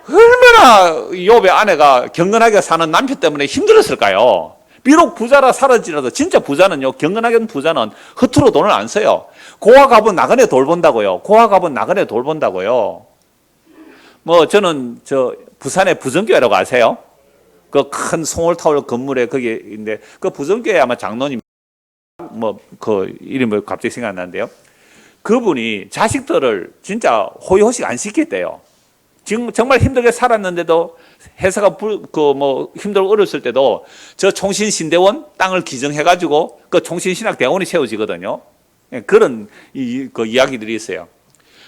얼마나 욥의 아내가 경건하게 사는 남편 때문에 힘들었을까요? 비록 부자라 살았지라도 진짜 부자는요, 경건하게 부자는 허투루 돈을 안 써요. 고아갑은 나그네 돌 본다고요. 고아갑은 나그네 돌 본다고요. 뭐 저는 부산의 부정교회라고 아세요? 그 큰 송월타월 건물에 거기인데 그 부정교회 아마 장로님 그 이름이 갑자기 생각 안 나는데요. 그분이 자식들을 진짜 호의호식 안 시켰대요. 지금 정말 힘들게 살았는데도 회사가 힘들고 어렸을 때도 저 총신신대원 땅을 기증해가지고 그 총신신학대원이 세워지거든요. 그런 그 이야기들이 있어요.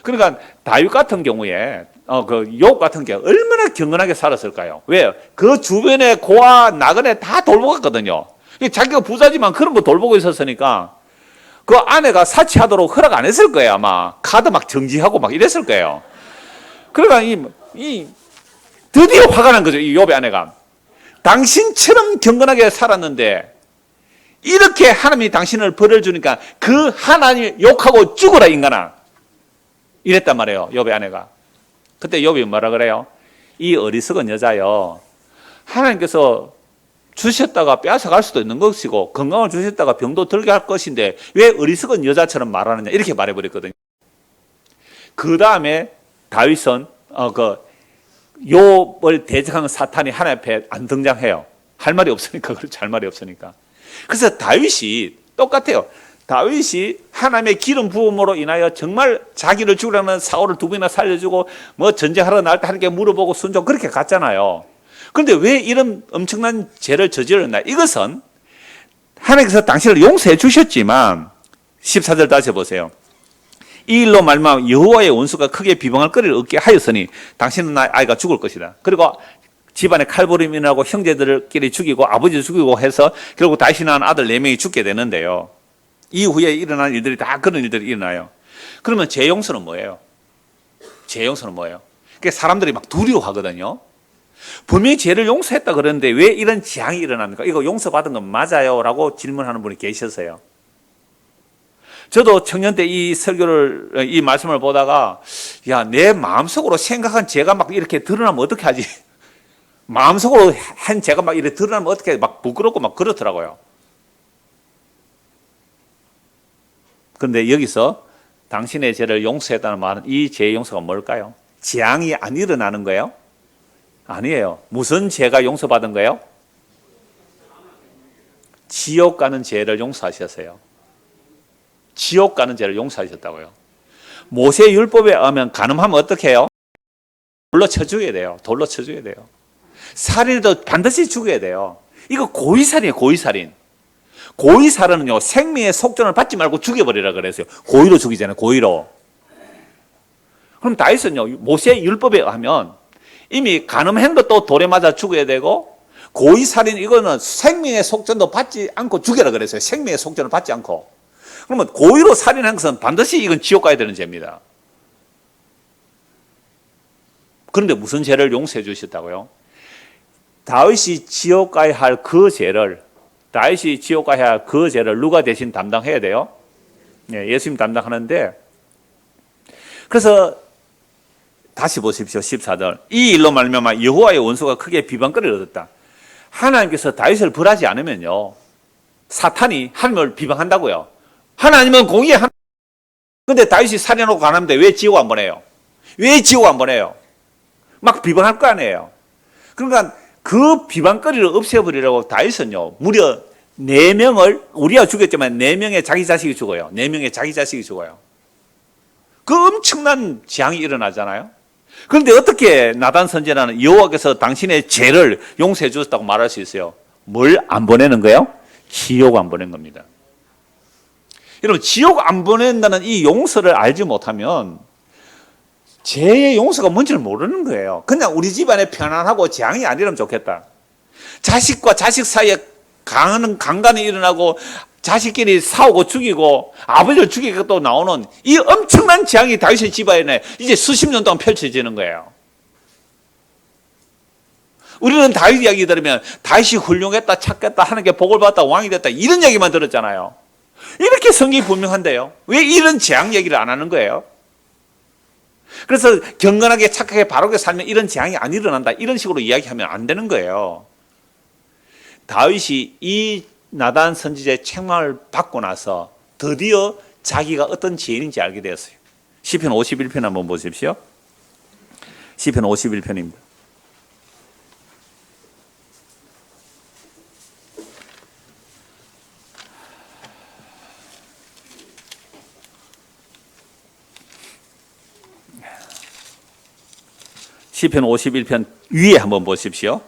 그러니까 다윗 같은 경우에 그 욥 같은 경우 얼마나 경건하게 살았을까요? 왜요? 그 주변에 고아 나그네 다 돌보았거든요. 자기가 부자지만 그런 거 돌보고 있었으니까 그 아내가 사치하도록 허락 안 했을 거예요. 아마 카드 막 정지하고 막 이랬을 거예요. 그러니까 드디어 화가 난 거죠. 이 욥의 아내가. 당신처럼 경건하게 살았는데 이렇게 하나님이 당신을 벌을 주니까 그 하나님 욕하고 죽어라 인간아. 이랬단 말이에요. 욥의 아내가. 그때 욥이 뭐라 그래요? 이 어리석은 여자요. 하나님께서 주셨다가 빼앗아갈 수도 있는 것이고 건강을 주셨다가 병도 들게 할 것인데 왜 어리석은 여자처럼 말하느냐 이렇게 말해버렸거든요. 그 다음에 다윗은 욥을 대적하는 사탄이 하나님 앞에 안 등장해요. 할 말이 없으니까. 그렇죠. 할 말이 없으니까. 그래서 다윗이 똑같아요. 다윗이 하나님의 기름 부음으로 인하여 정말 자기를 죽이려는 사울을 두 번이나 살려주고 뭐 전쟁하러 나갈 때 하나님께 물어보고 순종 그렇게 갔잖아요. 그런데 왜 이런 엄청난 죄를 저질렀나? 이것은 하나님께서 당신을 용서해 주셨지만 14절 다시 보세요. 이 일로 말미암아 여호와의 원수가 크게 비방할 거리를 얻게 하였으니 당신은 나의 아이가 죽을 것이다. 그리고 집안에 칼부림이 나고 형제들끼리 죽이고 아버지를 죽이고 해서 결국 다윗이 낳은 아들 4명이 죽게 되는데요. 이후에 일어난 일들이 다 그런 일들이 일어나요. 그러면 죄 용서는 뭐예요? 죄 용서는 뭐예요? 그게 사람들이 막 두려워하거든요. 분명히 죄를 용서했다 그러는데 왜 이런 재앙이 일어납니까? 이거 용서받은 건 맞아요? 라고 질문하는 분이 계셨어요. 저도 청년 때 이 설교를, 이 말씀을 보다가, 야, 내 마음속으로 생각한 죄가 막 이렇게 드러나면 어떻게 하지? 마음속으로 한 죄가 막 이렇게 드러나면 어떻게 막 부끄럽고 막 그렇더라고요. 그런데 여기서 당신의 죄를 용서했다는 말은 이 죄의 용서가 뭘까요? 재앙이 안 일어나는 거예요? 아니에요. 무슨 죄가 용서받은 거예요? 지옥 가는 죄를 용서하셨어요. 지옥 가는 죄를 용서하셨다고요. 모세 율법에 의하면 간음하면 어떻게 해요? 돌로 쳐 죽여야 돼요. 돌로 쳐 죽여야 돼요. 살인도 반드시 죽여야 돼요. 이거 고의살인이에요. 고의살인. 고의살인은요, 생명의 속전을 받지 말고 죽여버리라 그랬어요. 고의로 죽이잖아요. 고의로. 그럼 다윗은요, 모세 율법에 의하면 이미 간음한 것도 돌에 맞아 죽어야 되고, 고의살인 이거는 생명의 속전도 받지 않고 죽여라 그랬어요. 생명의 속전을 받지 않고. 그러면 고의로 살인한 것은 반드시 이건 지옥 가야 되는 죄입니다. 그런데 무슨 죄를 용서해 주셨다고요? 다윗이 지옥 가야 할 그 죄를, 다윗이 지옥 가야 할 그 죄를 누가 대신 담당해야 돼요? 네, 예수님 담당하는데, 그래서 다시 보십시오. 14절. 이 일로 말미암아 여호와의 원수가 크게 비방거리를 얻었다. 하나님께서 다윗을 벌하지 않으면요, 사탄이 하나님을 비방한다고요. 하나님은 공의의 하나님. 근데 다윗이 살인하고 가는데 왜 지옥 안 보내요? 왜 지옥 안 보내요? 막 비방할 거 아니에요. 그러니까 그 비방거리를 없애버리려고 다윗은요, 무려 4명을, 우리가 죽였지만 4명의 자기 자식이 죽어요. 4명의 자기 자식이 죽어요. 그 엄청난 재앙이 일어나잖아요. 그런데 어떻게 나단 선지자는 여호와께서 당신의 죄를 용서해 주셨다고 말할 수 있어요? 뭘 안 보내는 거예요? 지옥 안 보낸 겁니다. 여러분, 지옥 안 보낸다는 이 용서를 알지 못하면 죄의 용서가 뭔지를 모르는 거예요. 그냥 우리 집안에 편안하고 재앙이 안 일어나면 좋겠다. 자식과 자식 사이에 강간이 일어나고 자식끼리 싸우고 죽이고 아버지를 죽이고 또 나오는 이 엄청난 재앙이 다윗의 집안에 이제 수십 년 동안 펼쳐지는 거예요. 우리는 다윗 이야기 들으면 다윗이 훌륭했다, 착했다, 하나님께 복을 받았다, 왕이 됐다 이런 얘기만 들었잖아요. 이렇게 성경이 분명한데요. 왜 이런 재앙 얘기를 안 하는 거예요? 그래서 경건하게 착하게 바르게 살면 이런 재앙이 안 일어난다 이런 식으로 이야기하면 안 되는 거예요. 다윗이 이 나단 선지자의 책망을 받고 나서 드디어 자기가 어떤 죄인인지 알게 되었어요. 시편 51편 한번 보십시오. 시편 51편입니다. 시편 51편 위에 한번 보십시오.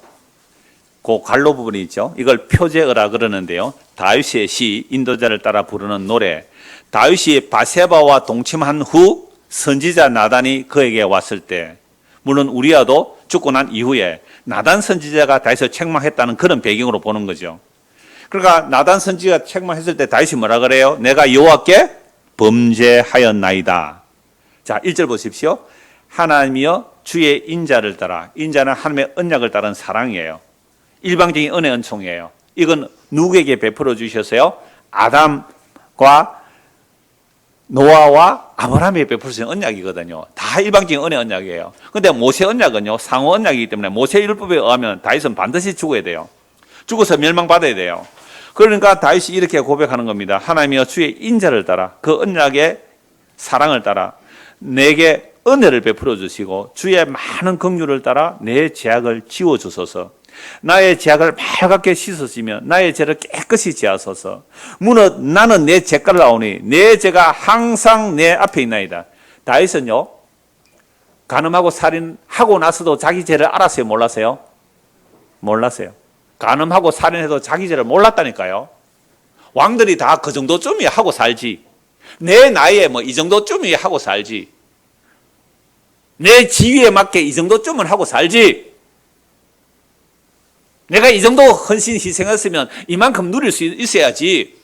그 갈로 부분이 있죠. 이걸 표제어라 그러는데요. 다윗의 시, 인도자를 따라 부르는 노래. 다윗이 바세바와 동침한 후 선지자 나단이 그에게 왔을 때, 물론 우리야도 죽고 난 이후에 나단 선지자가 다윗을 책망했다는 그런 배경으로 보는 거죠. 그러니까 나단 선지자가 책망했을 때 다윗이 뭐라 그래요? 내가 여호와께 범죄하였나이다. 자, 1절 보십시오. 하나님이여 주의 인자를 따라. 인자는 하나님의 언약을 따른 사랑이에요. 일방적인 은혜 은총이에요. 이건 누구에게 베풀어 주셨어요? 아담과 노아와 아브라함에게 베풀어진 언약이거든요. 다 일방적인 은혜 언약이에요. 그런데 모세 언약은요, 상호 언약이기 때문에 모세 율법에 의하면 다윗은 반드시 죽어야 돼요. 죽어서 멸망받아야 돼요. 그러니까 다윗이 이렇게 고백하는 겁니다. 하나님이여 주의 인자를 따라, 그 언약의 사랑을 따라 내게 은혜를 베풀어 주시고 주의 많은 긍휼을 따라 내 죄악을 지워 주소서. 나의 죄악을 맑게 씻으시며 나의 죄를 깨끗이 지하소서. 무릇 나는 내 죄가를 아오니 내 죄가 항상 내 앞에 있나이다. 다윗은요, 간음하고 살인하고 나서도 자기 죄를 알았어요, 몰랐어요? 몰랐어요. 간음하고 살인해도 자기 죄를 몰랐다니까요. 왕들이 다 그 정도쯤이야 하고 살지. 내 나이에 뭐 이 정도쯤이야 하고 살지. 내 지위에 맞게 이 정도쯤은 하고 살지. 내가 이 정도 헌신 희생했으면 이만큼 누릴 수 있어야지.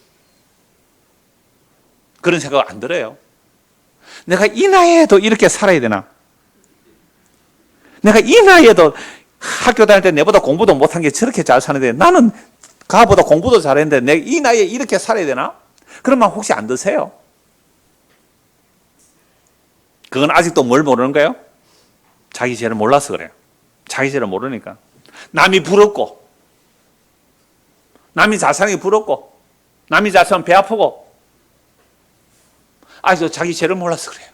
그런 생각 안 들어요. 내가 이 나이에도 이렇게 살아야 되나? 내가 이 나이에도 학교 다닐 때 내보다 공부도 못한 게 저렇게 잘 사는데 나는 가보다 공부도 잘했는데 내가 이 나이에 이렇게 살아야 되나? 그런 마음 혹시 안 드세요? 그건 아직도 뭘 모르는 거예요? 자기 죄를 몰라서 그래요. 자기 죄를 모르니까. 남이 부럽고, 남이 잘 사는 게 부럽고, 남이 잘 사면 배 아프고, 아직도 자기 죄를 몰라서 그래요.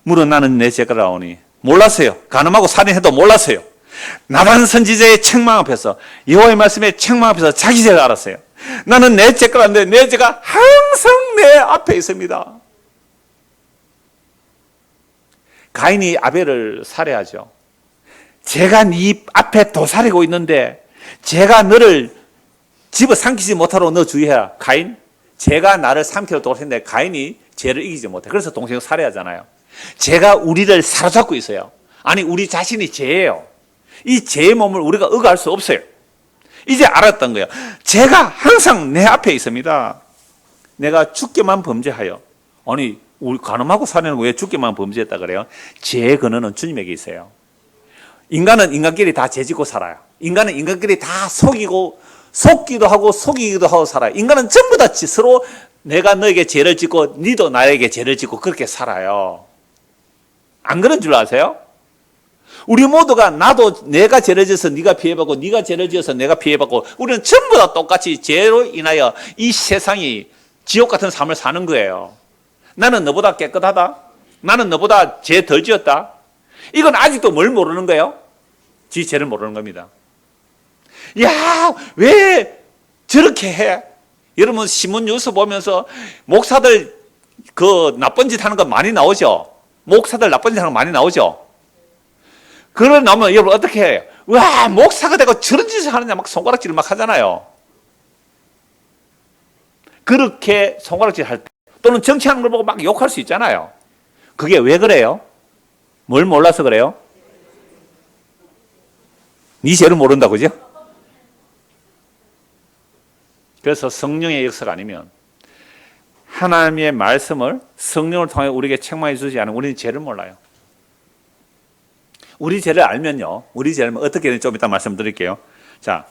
물론 나는 내 죄가 나오니 몰랐어요. 간음하고 살인해도 몰랐어요. 나단 선지자의 책망 앞에서, 여호와의 말씀에 책망 앞에서 자기 죄를 알았어요. 나는 내 죄가 안데 내 죄가 항상 내 앞에 있습니다. 가인이 아벨을 살해하죠. 제가 네 앞에 도사리고 있는데 제가 너를 집어삼키지 못하도록 너 주의해라. 가인, 제가 나를 삼키려 도사리는데 가인이 죄를 이기지 못해. 그래서 동생을 살해하잖아요. 죄가 우리를 사로잡고 있어요. 아니, 우리 자신이 죄예요. 이 죄의 몸을 우리가 억압할 수 없어요. 이제 알았던 거예요. 죄가 항상 내 앞에 있습니다. 내가 죽게만 범죄하여. 아니, 우리 간음하고 살인은 왜 죽게만 범죄했다 그래요? 죄의 근원은 주님에게 있어요. 인간은 인간끼리 다 죄짓고 살아요. 인간은 인간끼리 다 속기도 하고 속이기도 하고 살아요. 인간은 전부 다 서로 내가 너에게 죄를 짓고 니도 나에게 죄를 짓고 그렇게 살아요. 안 그런 줄 아세요? 우리 모두가 나도 내가 죄를 지어서 네가 피해받고 네가 죄를 지어서 내가 피해받고 우리는 전부 다 똑같이 죄로 인하여 이 세상이 지옥 같은 삶을 사는 거예요. 나는 너보다 깨끗하다. 나는 너보다 죄 덜 지었다. 이건 아직도 뭘 모르는 거예요? 지 죄를 모르는 겁니다. 야, 왜 저렇게 해? 여러분 신문 뉴스 보면서 목사들 그 나쁜 짓 하는 거 많이 나오죠? 목사들 나쁜 짓 하는 거 많이 나오죠? 그걸 나오면 여러분 어떻게 해요? 와, 목사가 되고 저런 짓을 하느냐 막 손가락질을 막 하잖아요. 그렇게 손가락질 할 때 또는 정치하는 걸 보고 막 욕할 수 있잖아요. 그게 왜 그래요? 뭘 몰라서 그래요? 네 죄를 모른다고 그죠? 그래서 성령의 역사가 아니면 하나님의 말씀을 성령을 통해 우리에게 책망해 주지 않으면 우리는 죄를 몰라요. 우리 죄를 알면요. 우리 죄를 알면 어떻게 되는지 좀 이따 말씀드릴게요. 자,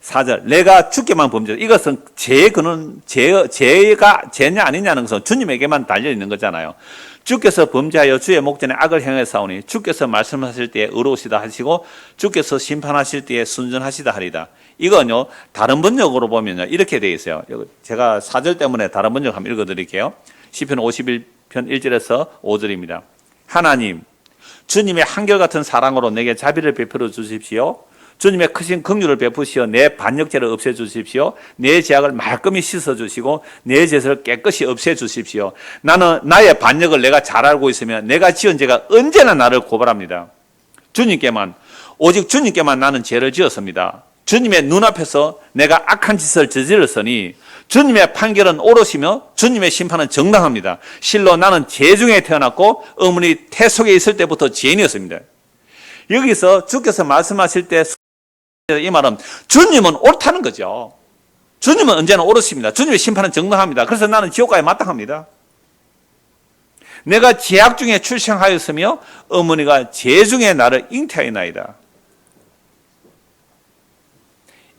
4절. 내가 죽게만 범죄. 이것은 죄의 근원, 죄가 죄냐 아니냐는 것은 주님에게만 달려있는 거잖아요. 주께서 범죄하여 주의 목전에 악을 행하사오니 주께서 말씀하실 때에 의로우시다 하시고 주께서 심판하실 때에 순전하시다 하리다. 이건요, 다른 번역으로 보면요, 이렇게 되어 있어요. 제가 4절 때문에 다른 번역 한번 읽어드릴게요. 시편 51편 1절에서 5절입니다. 하나님, 주님의 한결같은 사랑으로 내게 자비를 베풀어 주십시오. 주님의 크신 긍휼을 베푸시어 내 반역죄를 없애주십시오. 내 죄악을 말끔히 씻어주시고 내 죄를 깨끗이 없애주십시오. 나는 나의 반역을 내가 잘 알고 있으며 내가 지은 죄가 언제나 나를 고발합니다. 오직 주님께만 나는 죄를 지었습니다. 주님의 눈앞에서 내가 악한 짓을 저질렀으니 주님의 판결은 옳으시며 주님의 심판은 정당합니다. 실로 나는 죄 중에 태어났고 어머니 태 속에 있을 때부터 죄인이었습니다. 여기서 주께서 말씀하실 때 이 말은 주님은 옳다는 거죠. 주님은 언제나 옳으십니다. 주님의 심판은 정당합니다. 그래서 나는 지옥가에 마땅합니다. 내가 죄악 중에 출생하였으며 어머니가 죄 중에 나를 잉태하였나이다.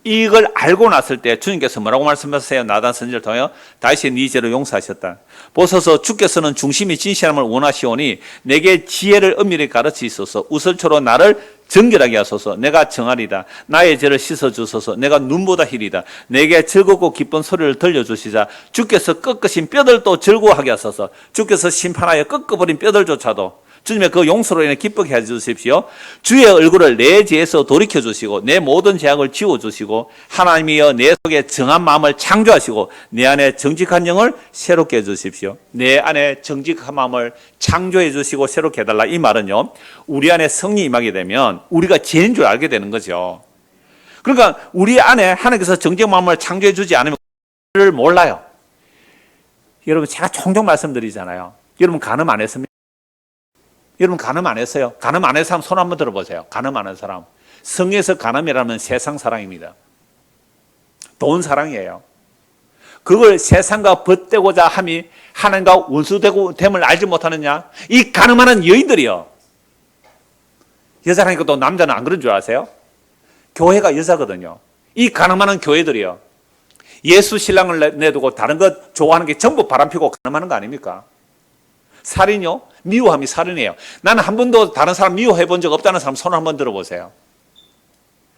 이걸 알고 났을 때 주님께서 뭐라고 말씀하세요? 나단 선지자를 통해 다윗의 네 죄를 용서하셨다. 보소서 주께서는 중심이 진실함을 원하시오니 내게 지혜를 엄밀히 가르치소서. 우설초로 나를 정결하게 하소서. 내가 정하리다. 나의 죄를 씻어주소서. 내가 눈보다 희리다. 내게 즐겁고 기쁜 소리를 들려주시자. 주께서 꺾으신 뼈들도 즐거워하게 하소서. 주께서 심판하여 꺾어버린 뼈들조차도 주님의 그 용서로 인해 기쁘게 해주십시오. 주의 얼굴을 내 죄에서 돌이켜주시고 내 모든 죄악을 지워주시고 하나님이여 내 속에 정한 마음을 창조하시고 내 안에 정직한 영을 새롭게 해주십시오. 내 안에 정직한 마음을 창조해 주시고 새롭게 해달라. 이 말은요, 우리 안에 성령이 임하게 되면 우리가 죄인 줄 알게 되는 거죠. 그러니까 우리 안에 하나님께서 정직한 마음을 창조해 주지 않으면 그를 몰라요. 여러분, 제가 종종 말씀드리잖아요. 여러분 간음 안 했습니까? 여러분 간음 안 했어요? 간음 안 해서 사람 손 한번 들어보세요. 간음 안 한 사람. 성에서 간음이라면 세상 사랑입니다. 돈 사랑이에요. 그걸 세상과 벗대고자 함이 하나님과 원수되고 됨을 알지 못하느냐? 이 간음하는 여인들이요. 여자라니까 또 남자는 안 그런 줄 아세요? 교회가 여자거든요. 이 간음하는 교회들이요. 예수 신랑을 내두고 다른 것 좋아하는 게 전부 바람피고 간음하는 거 아닙니까? 살인요? 미워함이 살인이에요. 나는 한 번도 다른 사람 미워해 본 적 없다는 사람 손을 한번 들어보세요.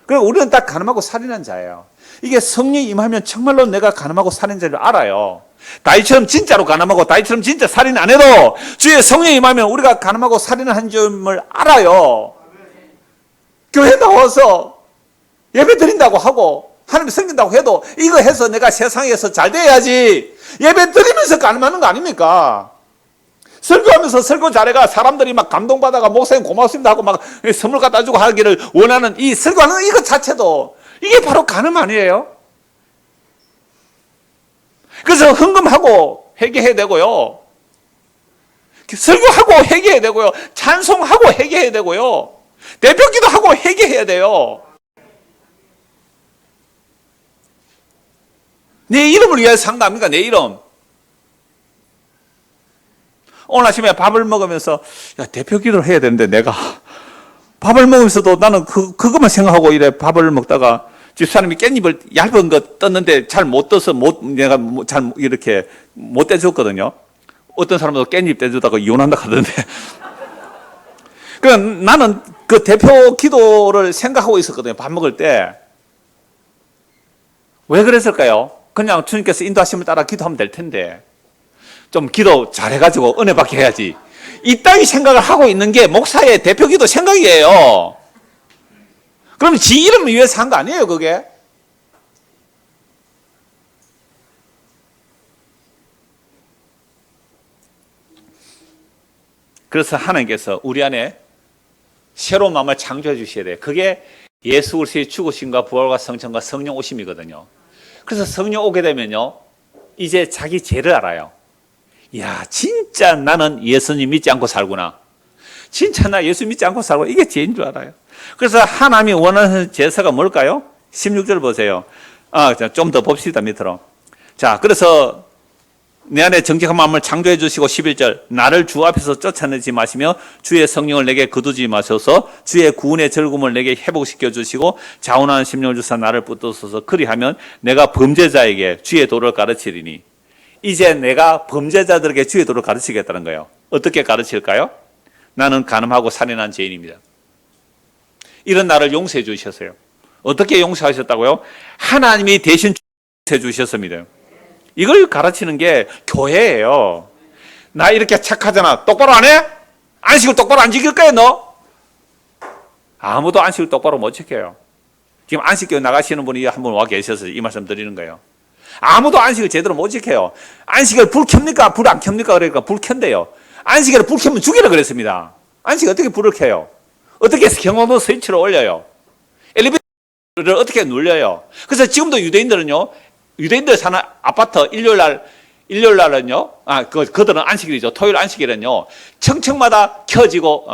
그럼 우리는 딱 간음하고 살인한 자예요. 이게 성령이 임하면 정말로 내가 간음하고 살인한 자를 알아요. 다윗처럼 진짜로 간음하고 다윗처럼 진짜 살인 안 해도 주의 성령이 임하면 우리가 간음하고 살인을 한 점을 알아요. 교회 나와서 예배 드린다고 하고 하나님 섬긴다고 해도 이거 해서 내가 세상에서 잘 돼야지 예배 드리면서 간음하는 거 아닙니까? 설교하면서 설교 잘해가 사람들이 막 감동받아가 목사님 고맙습니다 하고 막 선물 갖다 주고 하기를 원하는 이 설교하는 이것 자체도 이게 바로 간음 아니에요? 그래서 헌금하고 회개해야 되고요. 설교하고 회개해야 되고요. 찬송하고 회개해야 되고요. 대표기도 하고 회개해야 돼요. 내 이름을 위해서 산 거 아닙니까? 내 이름. 오늘 아침에 밥을 먹으면서 야, 대표 기도를 해야 되는데 내가 밥을 먹으면서도 나는 그것만 생각하고 이래 밥을 먹다가 집사람이 깻잎을 얇은 거 떴는데 잘 못 떠서 내가 잘 이렇게 못 떼줬거든요. 어떤 사람도 깻잎 떼주다가 이혼한다 하던데. 그러니까 나는 그 대표 기도를 생각하고 있었거든요. 밥 먹을 때. 왜 그랬을까요? 그냥 주님께서 인도하심을 따라 기도하면 될 텐데. 좀 기도 잘해가지고 은혜 받게 해야지. 이따위 생각을 하고 있는 게 목사의 대표 기도 생각이에요. 그럼 지 이름을 위해서 한 거 아니에요, 그게? 그래서 하나님께서 우리 안에 새로운 마음을 창조해 주셔야 돼요. 그게 예수 그리스도의 죽으심과 부활과 성천과 성령 오심이거든요. 그래서 성령 오게 되면요, 이제 자기 죄를 알아요. 야, 진짜 나는 예수님 믿지 않고 살구나. 진짜 나 예수 믿지 않고 살고 이게 죄인 줄 알아요. 그래서 하나님이 원하는 제사가 뭘까요? 16절 보세요. 좀 더 봅시다, 밑으로. 자, 그래서 내 안에 정직한 마음을 창조해 주시고 11절 나를 주 앞에서 쫓아내지 마시며 주의 성령을 내게 거두지 마셔서 주의 구원의 즐거움을 내게 회복시켜 주시고 자원하는 심령을 주사 나를 붙드소서. 그리하면 내가 범죄자에게 주의 도를 가르치리니. 이제 내가 범죄자들에게 주의 도를 가르치겠다는 거예요. 어떻게 가르칠까요? 나는 간음하고 살인한 죄인입니다. 이런 나를 용서해 주셨어요. 어떻게 용서하셨다고요? 하나님이 대신 용서해 주셨습니다. 이걸 가르치는 게 교회예요. 나 이렇게 착하잖아. 똑바로 안 해? 안식을 똑바로 안 지킬 거야, 너? 아무도 안식을 똑바로 못 지켜요. 지금 안식교 나가시는 분이 한 분 와 계셔서 이 말씀 드리는 거예요. 아무도 안식을 제대로 못 지켜요. 안식을 불 켭니까? 불 안 켭니까? 그러니까 불 켠대요. 안식일에 불 켜면 죽이라 그랬습니다. 안식 어떻게 불을 켜요? 어떻게 경호도 스위치를 올려요? 엘리베이터를 어떻게 눌려요? 그래서 지금도 유대인들은요, 유대인들 사는 아파트 일요일 날은요, 그들은 안식일이죠. 토요일 안식일은요, 층층마다 켜지고,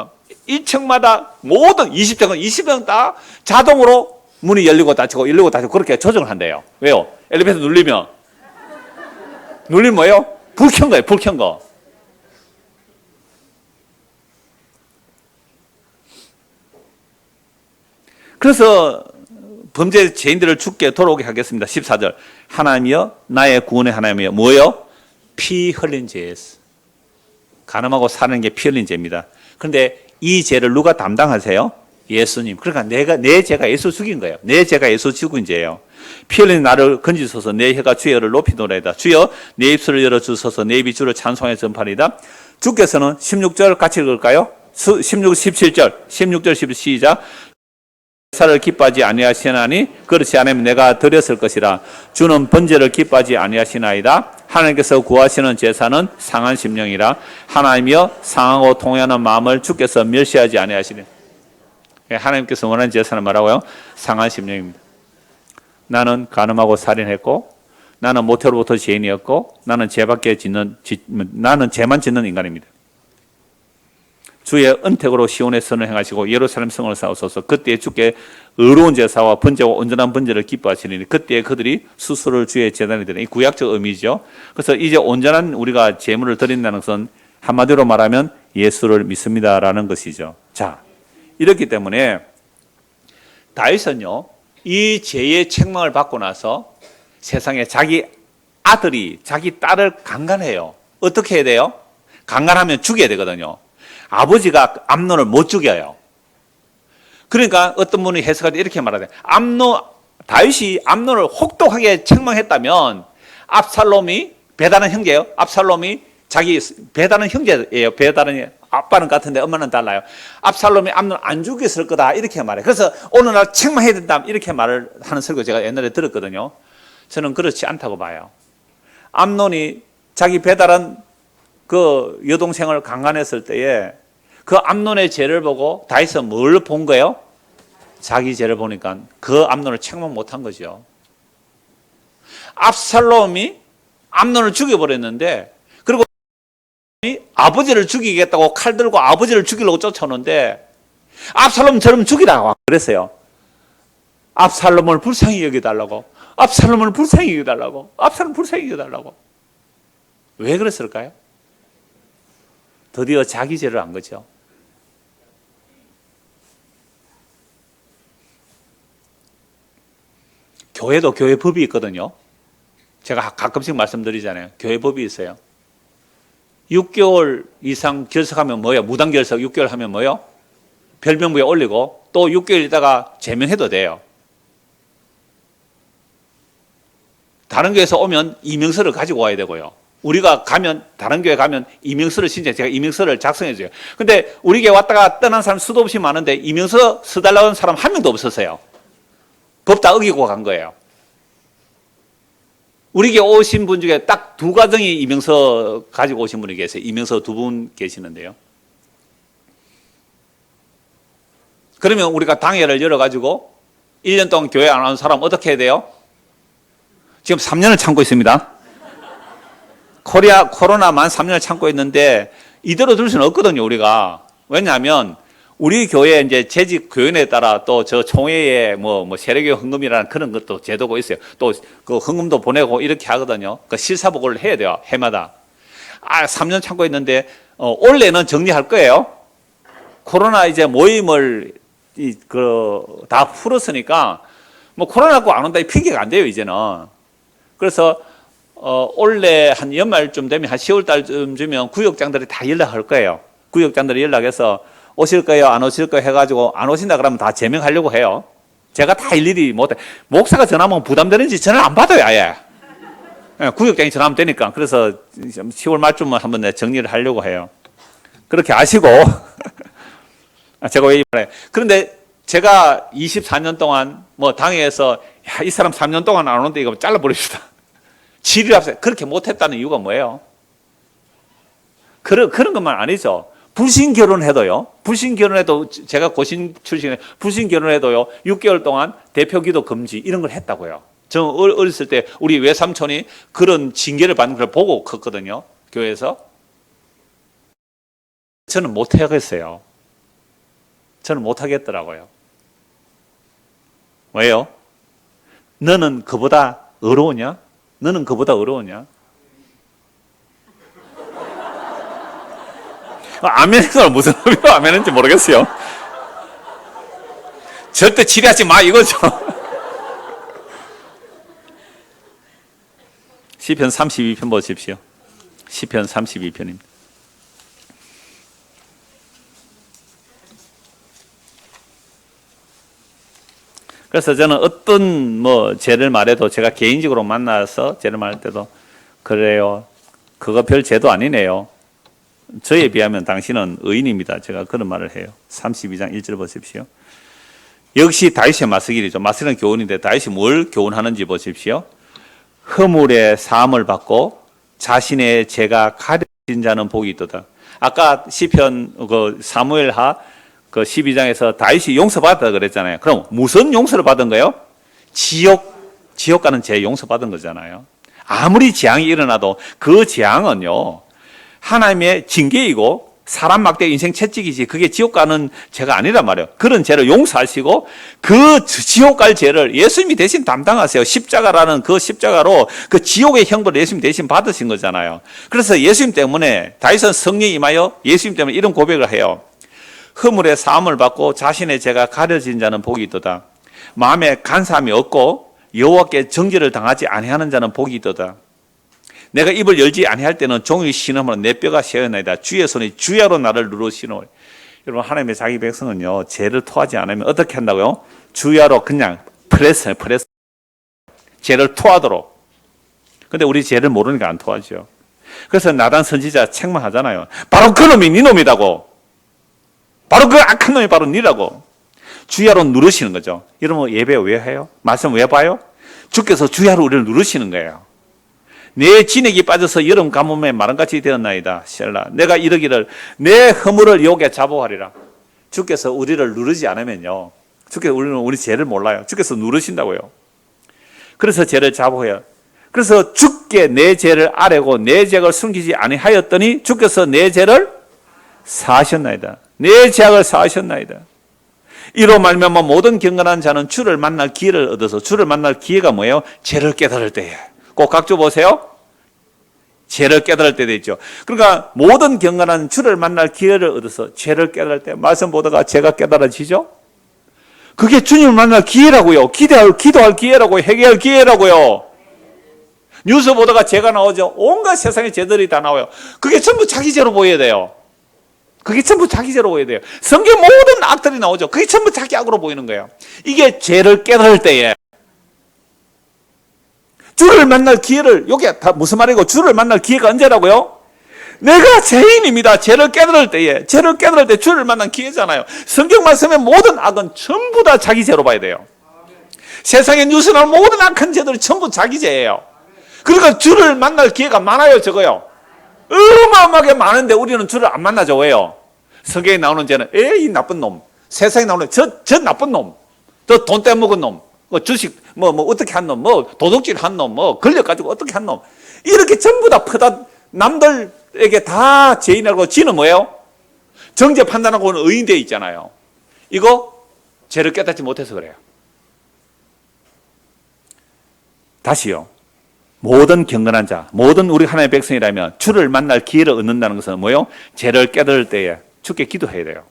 1층마다 모든 20층은 다 자동으로 문이 열리고 닫히고 그렇게 조정을 한대요. 왜요? 엘리베이터 눌리면 뭐예요? 불 켠 거예요, 불 켠 거. 그래서 범죄 죄인들을 죽게 돌아오게 하겠습니다. 14절. 하나님이여 나의 구원의 하나님이여 뭐요? 피 흘린 죄에서. 간음하고 사는 게 피 흘린 죄입니다. 그런데 이 죄를 누가 담당하세요? 예수님. 그러니까 내 죄가 예수 죽인 거예요. 내 죄가 예수 죽은 죄예요. 피 흘린 나를 건지소서. 내 혀가 주의 의를 높이노래다. 주여 내 입술을 열어주소서. 내 입이 주를 찬송해 전파리다. 주께서는 16절 같이 읽을까요? 17절 16절 시작. 제사를 기뻐하지 아니하시나니 그렇지 않으면 내가 드렸을 것이라. 주는 번제를 기뻐하지 아니하시나이다. 하나님께서 구하시는 제사는 상한 심령이라. 하나님이여 상하고 통하는 마음을 주께서 멸시하지 아니하시니. 하나님께서 원하는 제사는 뭐라고요? 상한 심령입니다. 나는 간음하고 살인했고, 나는 모태로부터 죄인이었고, 나는 죄만 짓는 인간입니다. 주의 은택으로 시온의 선을 행하시고 예루살렘 성을 쌓으소서. 그때에 주께 의로운 제사와 번제와 온전한 번제를 기뻐하시리니 그때에 그들이 수수를 주의 제단에 드리니. 구약적 의미죠. 그래서 이제 온전한 우리가 제물을 드린다는 것은 한마디로 말하면 예수를 믿습니다라는 것이죠. 자, 이렇기 때문에 다윗은요, 이 죄의 책망을 받고 나서 세상에 자기 아들이 자기 딸을 강간해요. 어떻게 해야 돼요? 강간하면 죽여야 되거든요. 아버지가 암논을 못 죽여요. 그러니까 어떤 분이 해석할 때 이렇게 말하대요. 다윗이 암논을 혹독하게 책망했다면 압살롬이, 배다른 형제예요. 압살롬이 자기 배다른 형제예요. 배다른 아빠는 같은데 엄마는 달라요. 압살롬이 암논 안 죽였을 거다 이렇게 말해요. 그래서 오늘날 책망해야 된다 이렇게 말을 하는 설교 제가 옛날에 들었거든요. 저는 그렇지 않다고 봐요. 암논이 자기 배다른 그 여동생을 강간했을 때에 그 암논의 죄를 보고 다윗은 뭘 본 거예요? 자기 죄를 보니까 그 암논을 책망 못한 거죠. 압살롬이 암논을 죽여버렸는데, 그리고 아버지를 죽이겠다고 칼 들고 아버지를 죽이려고 쫓아오는데 압살롬처럼 죽이라고 그랬어요. 압살롬을 불쌍히 여겨달라고. 압살롬을 불쌍히 여겨달라고. 압살롬 불쌍히 여겨달라고. 왜 그랬을까요? 드디어 자기 죄를 안 거죠. 교회도 교회 법이 있거든요. 제가 가끔씩 말씀드리잖아요. 교회 법이 있어요. 6개월 이상 결석하면 뭐예요? 무단 결석 6개월 하면 뭐예요? 별명부에 올리고 또 6개월 있다가 제명해도 돼요. 다른 교회에서 오면 이명서를 가지고 와야 되고요. 우리가 가면, 다른 교회 가면 이명서를 신청해. 제가 이명서를 작성해 줘요. 근데 우리 교회 왔다가 떠난 사람 수도 없이 많은데 이명서 써달라고 하는 사람 한 명도 없었어요. 법 다 어기고 간 거예요. 우리 교회 오신 분 중에 딱 2가정이 이명서 가지고 오신 분이 계세요. 이명서 2분 계시는데요. 그러면 우리가 당회를 열어가지고 1년 동안 교회 안 오는 사람 어떻게 해야 돼요? 지금 3년을 참고 있습니다. 코로나 만 3년을 참고 있는데 이대로 둘 수는 없거든요, 우리가. 왜냐하면 우리 교회 이제 재직 교인에 따라 또 저 총회에 뭐 세례교 헌금이라는 그런 것도 제도가 있어요. 또 그 헌금도 보내고 이렇게 하거든요. 그 실사복을 해야 돼요, 해마다. 3년 참고 있는데 올해는 정리할 거예요. 코로나 이제 모임을 다 풀었으니까 뭐 코로나고 안 온다 이 핑계가 안 돼요, 이제는. 그래서 올해 한 연말쯤 되면 한 10월 달쯤 되면 구역장들이 다 연락할 거예요. 구역장들이 연락해서 오실 거예요? 안 오실 거예요? 해가지고 안 오신다 그러면 다 제명하려고 해요. 제가 다 일일이 못해. 목사가 전화하면 부담되는지 전화를 안 받아요, 아예. 구역장이 전화하면 되니까. 그래서 10월 말쯤만 한번 내가 정리를 하려고 해요. 그렇게 아시고. 제가 왜 말해요? 그런데 제가 24년 동안 뭐 당회에서 야, 이 사람 3년 동안 안 오는데 이거 잘라버립시다. 질의를 합시다. 그렇게 못했다는 이유가 뭐예요? 그런 것만 아니죠. 불신 결혼해도요. 불신 결혼해도 제가 고신 출신에 불신 결혼해도요. 6개월 동안 대표 기도 금지 이런 걸 했다고요. 저 어렸을 때 우리 외삼촌이 그런 징계를 받는 걸 보고 컸거든요. 교회에서. 저는 못 하겠어요. 저는 못 하겠더라고요. 왜요? 너는 그보다 어려우냐? 너는 그보다 어려우냐? 아멘은 무슨 의미로 아멘인지 모르겠어요. 절대 지뢰하지 마 이거죠. 시편 32편 보십시오. 시편 32편입니다. 그래서 저는 어떤 죄를 말해도 제가 개인적으로 만나서 죄를 말할 때도 그래요. 그거 별 죄도 아니네요. 저에 비하면 당신은 의인입니다. 제가 그런 말을 해요. 32장 1절 보십시오. 역시 다윗의 마스길이죠. 마스길은 교훈인데 다윗이 뭘 교훈하는지 보십시오. 허물의 사함을 받고 자신의 죄가 가려진 자는 복이 있도다. 아까 시편 사무엘하 12장에서 다윗이 용서받았다 그랬잖아요. 그럼 무슨 용서를 받은 거예요? 지옥 가는 죄 용서받은 거잖아요. 아무리 재앙이 일어나도 그 재앙은요, 하나님의 징계이고 사람 막대 인생 채찍이지 그게 지옥 가는 죄가 아니란 말이에요. 그런 죄를 용서하시고 그 지옥 갈 죄를 예수님이 대신 담당하세요. 십자가라는 그 십자가로 그 지옥의 형벌을 예수님 대신 받으신 거잖아요. 그래서 예수님 때문에 다윗은 성령이 임하여 예수님 때문에 이런 고백을 해요. 허물의 사함을 받고 자신의 죄가 가려진 자는 복이 있도다. 마음에 간사함이 없고 여호와께 정죄를 당하지 아니하는 자는 복이 있도다. 내가 입을 열지 아니할 때는 종의 신음으로 내 뼈가 세어나이다. 주의 손이 주야로 나를 누르시노. 여러분, 하나님의 자기 백성은요, 죄를 토하지 않으면 어떻게 한다고요? 주야로 그냥 프레스 죄를 토하도록. 근데 우리 죄를 모르니까 안 토하죠. 그래서 나단 선지자 책망하잖아요. 바로 그놈이 네 놈이라고. 바로 그 악한 놈이 바로 니라고. 주야로 누르시는 거죠. 여러분, 예배 왜 해요? 말씀 왜 봐요? 주께서 주야로 우리를 누르시는 거예요. 내 진액이 빠져서 여름 가뭄에 마른같이 되었나이다. 셀라. 내가 이르기를 내 허물을 욕에 자복하리라. 주께서 우리를 누르지 않으면요, 주께서 우리 죄를 몰라요. 주께서 누르신다고요. 그래서 죄를 자복해요. 그래서 주께 내 죄를 아뢰고 내 죄를 숨기지 아니하였더니 주께서 내 죄를 사하셨나이다. 내 죄악을 사하셨나이다. 이로 말미암아 모든 경건한 자는 주를 만날 기회를 얻어서, 주를 만날 기회가 뭐예요? 죄를 깨달을 때에. 꼭 각주 보세요. 죄를 깨달을 때도 있죠. 그러니까 모든 경건한 주를 만날 기회를 얻어서 죄를 깨달을 때, 말씀 보다가 죄가 깨달아지죠? 그게 주님을 만날 기회라고요. 기도할 기회라고요. 회개할 기회라고요. 뉴스 보다가 죄가 나오죠. 온갖 세상의 죄들이 다 나와요. 그게 전부 자기 죄로 보여야 돼요. 그게 전부 자기 죄로 보여야 돼요. 성경 모든 악들이 나오죠. 그게 전부 자기 악으로 보이는 거예요. 이게 죄를 깨달을 때에 주를 만날 기회를, 이게 다 무슨 말이고, 주를 만날 기회가 언제라고요? 내가 죄인입니다. 죄를 깨달을 때에, 죄를 깨달을 때 주를 만난 기회잖아요. 성경 말씀의 모든 악은 전부 다 자기 죄로 봐야 돼요. 세상에 뉴스 나온 모든 악한 죄들이 전부 자기 죄예요. 그러니까 주를 만날 기회가 많아요, 적어요? 어마어마하게 많은데 우리는 주를 안 만나죠. 왜요? 성경에 나오는 죄는, 이 나쁜 놈. 세상에 나오는 저 나쁜 놈. 저 돈 떼먹은 놈. 주식, 어떻게 한 놈, 도둑질 한 놈, 걸려가지고 어떻게 한 놈. 이렇게 전부 다 퍼다 남들에게 다 죄인이라고. 지는 뭐예요? 정죄 판단하고는 의인되어 있잖아요. 이거 죄를 깨닫지 못해서 그래요. 다시요. 모든 경건한 자, 모든 우리 하나님의 백성이라면 주를 만날 기회를 얻는다는 것은 뭐예요? 죄를 깨달을 때에 주께 기도해야 돼요.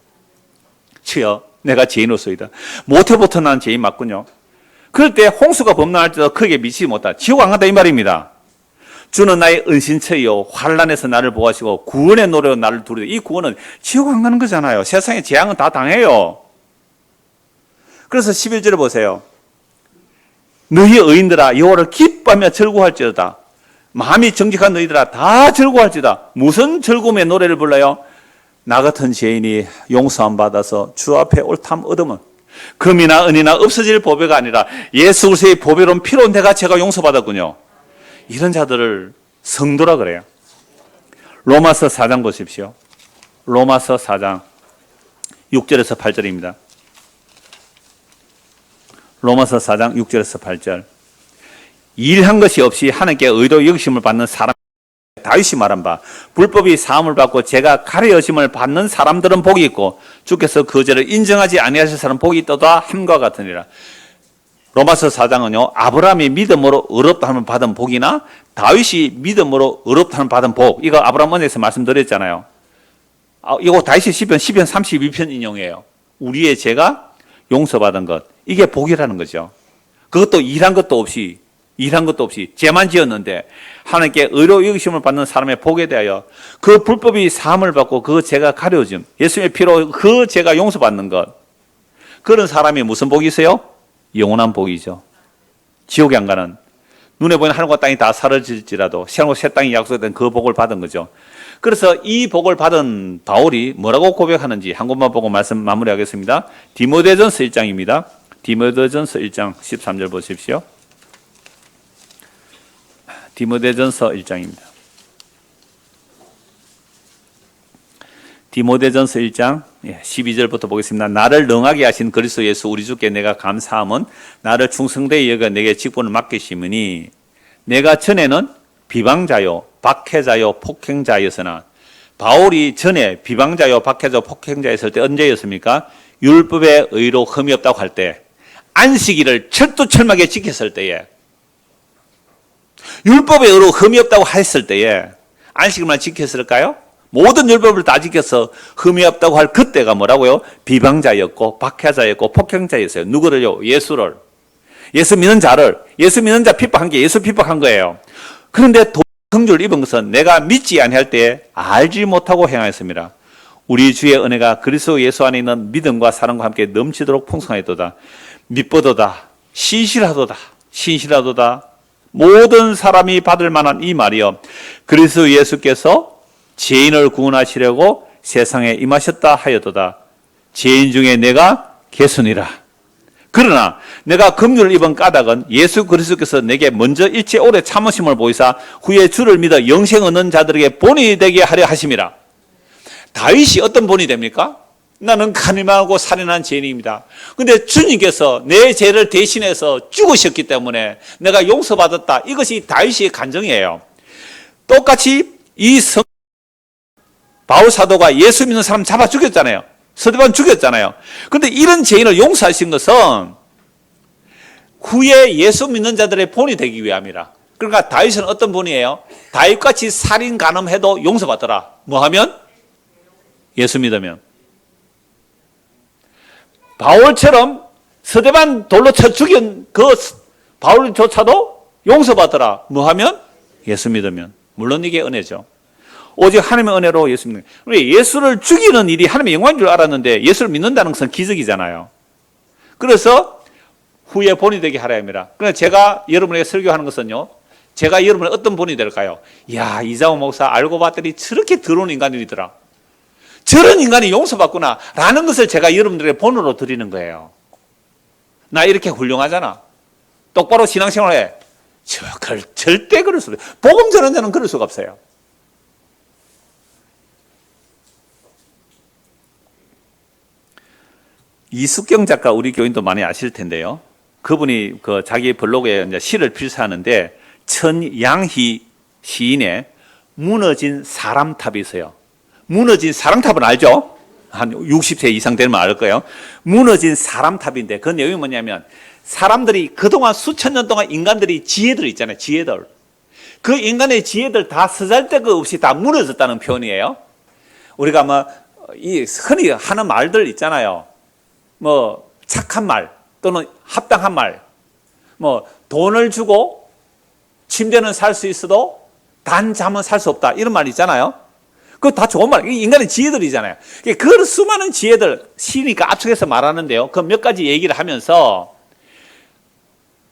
주여, 내가 죄인으로서이다. 못해부터 난 죄인 맞군요. 그럴 때 홍수가 범람할 때도 크게 미치지 못하다. 지옥 안 간다 이 말입니다. 주는 나의 은신처이요 환난에서 나를 보호하시고 구원의 노래로 나를 두르되. 이 구원은 지옥 안 가는 거잖아요. 세상에 재앙은 다 당해요. 그래서 11절을 보세요. 너희 의인들아 여호와를 기뻐하며 즐거워할지어다. 마음이 정직한 너희들아 다 즐거워할지어다. 무슨 즐거움의 노래를 불러요? 나 같은 죄인이 용서함 받아서 주 앞에 옳담 얻으면 금이나 은이나 없어질 보배가 아니라 예수 그리스도의 보배로운 피로 내가 제가 용서받았군요. 이런 자들을 성도라 그래요. 로마서 4장 보십시오. 로마서 4장 6절에서 8절입니다. 로마서 4장 6절에서 8절. 일한 것이 없이 하나님께 의로 여기심을 받는 사람, 다윗이 말한 바 불법이 사함을 받고 죄가 가려짐을 받는 사람들은 복이 있고 주께서 그 죄를 인정하지 아니하실 사람 복이 있도다 함과 같으니라. 로마서 4장은요 아브라함이 믿음으로 의롭다 함을 받은 복이나 다윗이 믿음으로 의롭다 함을 받은 복, 이거 아브라함 언에서 말씀드렸잖아요. 이거 다윗의 시편 32편 인용이에요. 우리의 죄가 용서받은 것, 이게 복이라는 거죠. 그것도 일한 것도 없이 죄만 지었는데 하나님께 의로 여기심을 받는 사람의 복에 대하여 그 불법이 사함을 받고 그 죄가 가려짐, 예수님의 피로 그 죄가 용서받는 것, 그런 사람이 무슨 복이 있어요? 영원한 복이죠. 지옥에 안 가는, 눈에 보이는 하늘과 땅이 다 사라질지라도 새하늘과 새 땅이 약속된 그 복을 받은 거죠. 그래서 이 복을 받은 바울이 뭐라고 고백하는지 한 곳만 보고 말씀 마무리하겠습니다. 디모데전서 1장입니다. 디모데전서 1장 13절 보십시오. 디모데전서 1장입니다. 디모데전서 1장 12절부터 보겠습니다. 나를 능하게 하신 그리스도 예수 우리 주께 내가 감사함은 나를 충성되이 여겨 내게 직분을 맡기심이니 내가 전에는 비방자요 박해자요 폭행자였으나, 바울이 전에 비방자요 박해자요 폭행자였을 때 언제였습니까? 율법의 의로 흠이 없다고 할 때, 안식일을 철두철미하게 지켰을 때에, 율법의 의로 흠이 없다고 했을 때에 안식일만 지켰을까요? 모든 율법을 다 지켜서 흠이 없다고 할 그때가 뭐라고요? 비방자였고 박해자였고 폭행자였어요. 누구를요? 예수를. 예수 믿는 자를, 예수 믿는 자 핍박한 게 예수 핍박한 거예요. 그런데 긍휼을 입은 것은 내가 믿지 아니할 때에 알지 못하고 행하였습니다. 우리 주의 은혜가 그리스도 예수 안에 있는 믿음과 사랑과 함께 넘치도록 풍성하였도다. 믿보도다, 신실하도다, 신실하도다. 모든 사람이 받을 만한 이 말이요, 그리스도 예수께서 죄인을 구원하시려고 세상에 임하셨다 하였도다. 죄인 중에 내가 개순이라. 그러나 내가 긍휼을 입은 까닭은 예수 그리스도께서 내게 먼저 일체 오래 참으심을 보이사 후에 주를 믿어 영생 얻는 자들에게 본이 되게 하려 하심이라. 다윗이 어떤 본이 됩니까? 나는 간음하고 살인한 죄인입니다. 그런데 주님께서 내 죄를 대신해서 죽으셨기 때문에 내가 용서받았다. 이것이 다윗의 간증이에요. 똑같이 이 바울 사도가 예수 믿는 사람 잡아 죽였잖아요. 스데반 죽였잖아요. 그런데 이런 죄인을 용서하신 것은 후에 예수 믿는 자들의 본이 되기 위함이라. 그러니까 다윗은 어떤 본이에요? 다윗같이 살인 간음해도 용서받더라. 뭐 하면? 예수 믿으면. 바울처럼 스데반 돌로 쳐 죽인 그 바울조차도 용서받더라. 뭐 하면? 예수 믿으면. 물론 이게 은혜죠. 오직 하나님의 은혜로 예수 믿는 거예요. 예수를 죽이는 일이 하나님의 영광인 줄 알았는데 예수를 믿는다는 것은 기적이잖아요. 그래서 후에 본이 되게 하라 합니다. 그래서 제가 여러분에게 설교하는 것은요, 제가 여러분의 어떤 본이 될까요? 이야, 이장호 목사 알고 봤더니 저렇게 더러운 인간이더라. 저런 인간이 용서받구나 라는 것을 제가 여러분들에게 본으로 드리는 거예요. 나 이렇게 훌륭하잖아. 똑바로 신앙생활해. 절대 그럴 수 없어요. 복음 전하는 자는 그럴 수가 없어요. 이숙경 작가, 우리 교인도 많이 아실 텐데요. 그분이 그 자기 블로그에 이제 시를 필사하는데 천양희 시인의 무너진 사람탑이 있어요. 무너진 사람탑은 알죠? 한 60세 이상 되면 알 거예요. 무너진 사람탑인데 그 내용이 뭐냐면, 사람들이 그동안 수천 년 동안 인간들이 지혜들 있잖아요. 지혜들. 그 인간의 지혜들 다 쓰잘데가 없이 다 무너졌다는 표현이에요. 우리가 뭐 이 흔히 하는 말들 있잖아요. 뭐 착한 말 또는 합당한 말, 뭐 돈을 주고 침대는 살 수 있어도 단 잠은 살 수 없다, 이런 말 있잖아요. 그거 다 좋은 말, 인간의 지혜들이잖아요. 그 수많은 지혜들 시니까 압축해서 말하는데요, 그 몇 가지 얘기를 하면서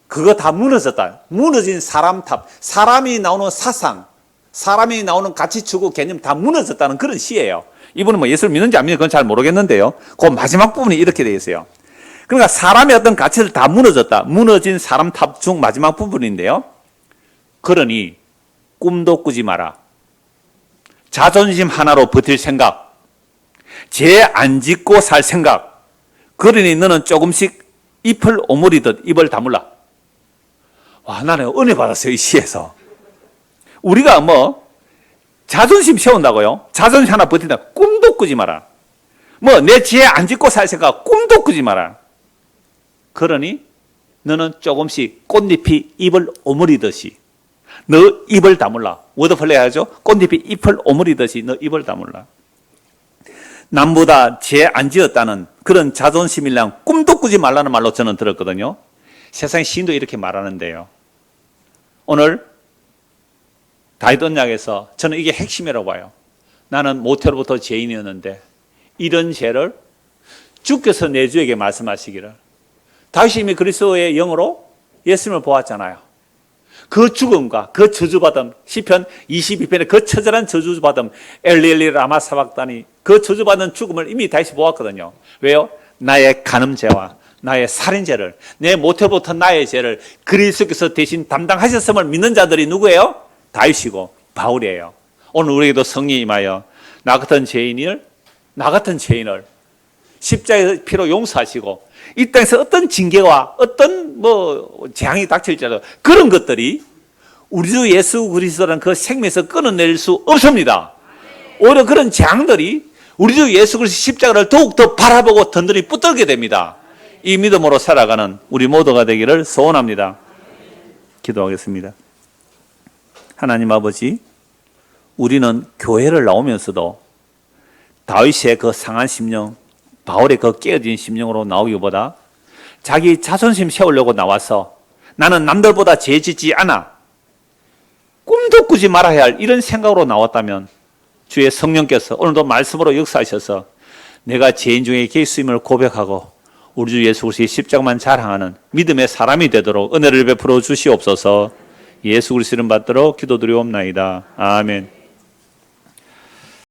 그거 다 무너졌다. 무너진 사람탑, 사람이 나오는 사상, 사람이 나오는 가치 추구 개념 다 무너졌다는 그런 시예요. 이분은 뭐 예수를 믿는지 안 믿는지 그건 잘 모르겠는데요, 그 마지막 부분이 이렇게 되어 있어요. 그러니까 사람의 어떤 가치를 다 무너졌다. 무너진 사람탑 중 마지막 부분인데요, 그러니 꿈도 꾸지 마라. 자존심 하나로 버틸 생각, 죄 안 짓고 살 생각. 그러니 너는 조금씩 잎을 오므리듯 입을 다물라. 와, 나는 은혜 받았어요, 이 시에서. 우리가 뭐 자존심 세운다고요? 자존심 하나 버틴다. 꿈도 꾸지 마라. 뭐 내 죄 안 짓고 살 생각, 꿈도 꾸지 마라. 그러니 너는 조금씩 꽃잎이 잎을 오므리듯이 너 입을 다물라. 워드플레이 하죠? 꽃잎이 잎을 오므리듯이 너 입을 다물라. 남보다 죄 안 지었다는 그런 자존심이랑 꿈도 꾸지 말라는 말로 저는 들었거든요. 세상 시인도 이렇게 말하는데요. 오늘 다윗 언약에서 저는 이게 핵심이라고 봐요. 나는 모태로부터 죄인이었는데 이런 죄를 주께서 내 주에게 말씀하시기를 다윗이 이미 그리스도의 영으로 예수님을 보았잖아요. 그 죽음과 그 저주받음, 시편 22편의 그 처절한 저주받음, 엘리엘리 라마 사박다니, 그 저주받은 죽음을 이미 다윗이 보았거든요. 왜요? 나의 간음죄와 나의 살인죄를, 내 모태부터 나의 죄를 그리스도께서 대신 담당하셨음을 믿는 자들이 누구예요? 다윗이고 바울이에요. 오늘 우리에게도 성령이 임하여 나 같은 죄인을 십자가의 피로 용서하시고 이 땅에서 어떤 징계와 어떤 재앙이 닥칠지라도 그런 것들이 우리 주 예수 그리스도라는 그 생명에서 끊어낼 수 없습니다. 오히려 그런 재앙들이 우리 주 예수 그리스도 십자가를 더욱더 바라보고 든든히 붙들게 됩니다. 이 믿음으로 살아가는 우리 모두가 되기를 소원합니다. 기도하겠습니다. 하나님 아버지, 우리는 교회를 나오면서도 다윗의 그 상한 심령, 바울의 그 깨어진 심령으로 나오기보다 자기 자존심 세우려고 나와서 나는 남들보다 죄 짓지 않아, 꿈도 꾸지 말아야 할 이런 생각으로 나왔다면 주의 성령께서 오늘도 말씀으로 역사하셔서 내가 죄인 중에 예수님을 고백하고 우리 주 예수 그리스도의 십자가만 자랑하는 믿음의 사람이 되도록 은혜를 베풀어 주시옵소서. 예수 그리스도 이름 받들어 기도드리옵나이다. 아멘.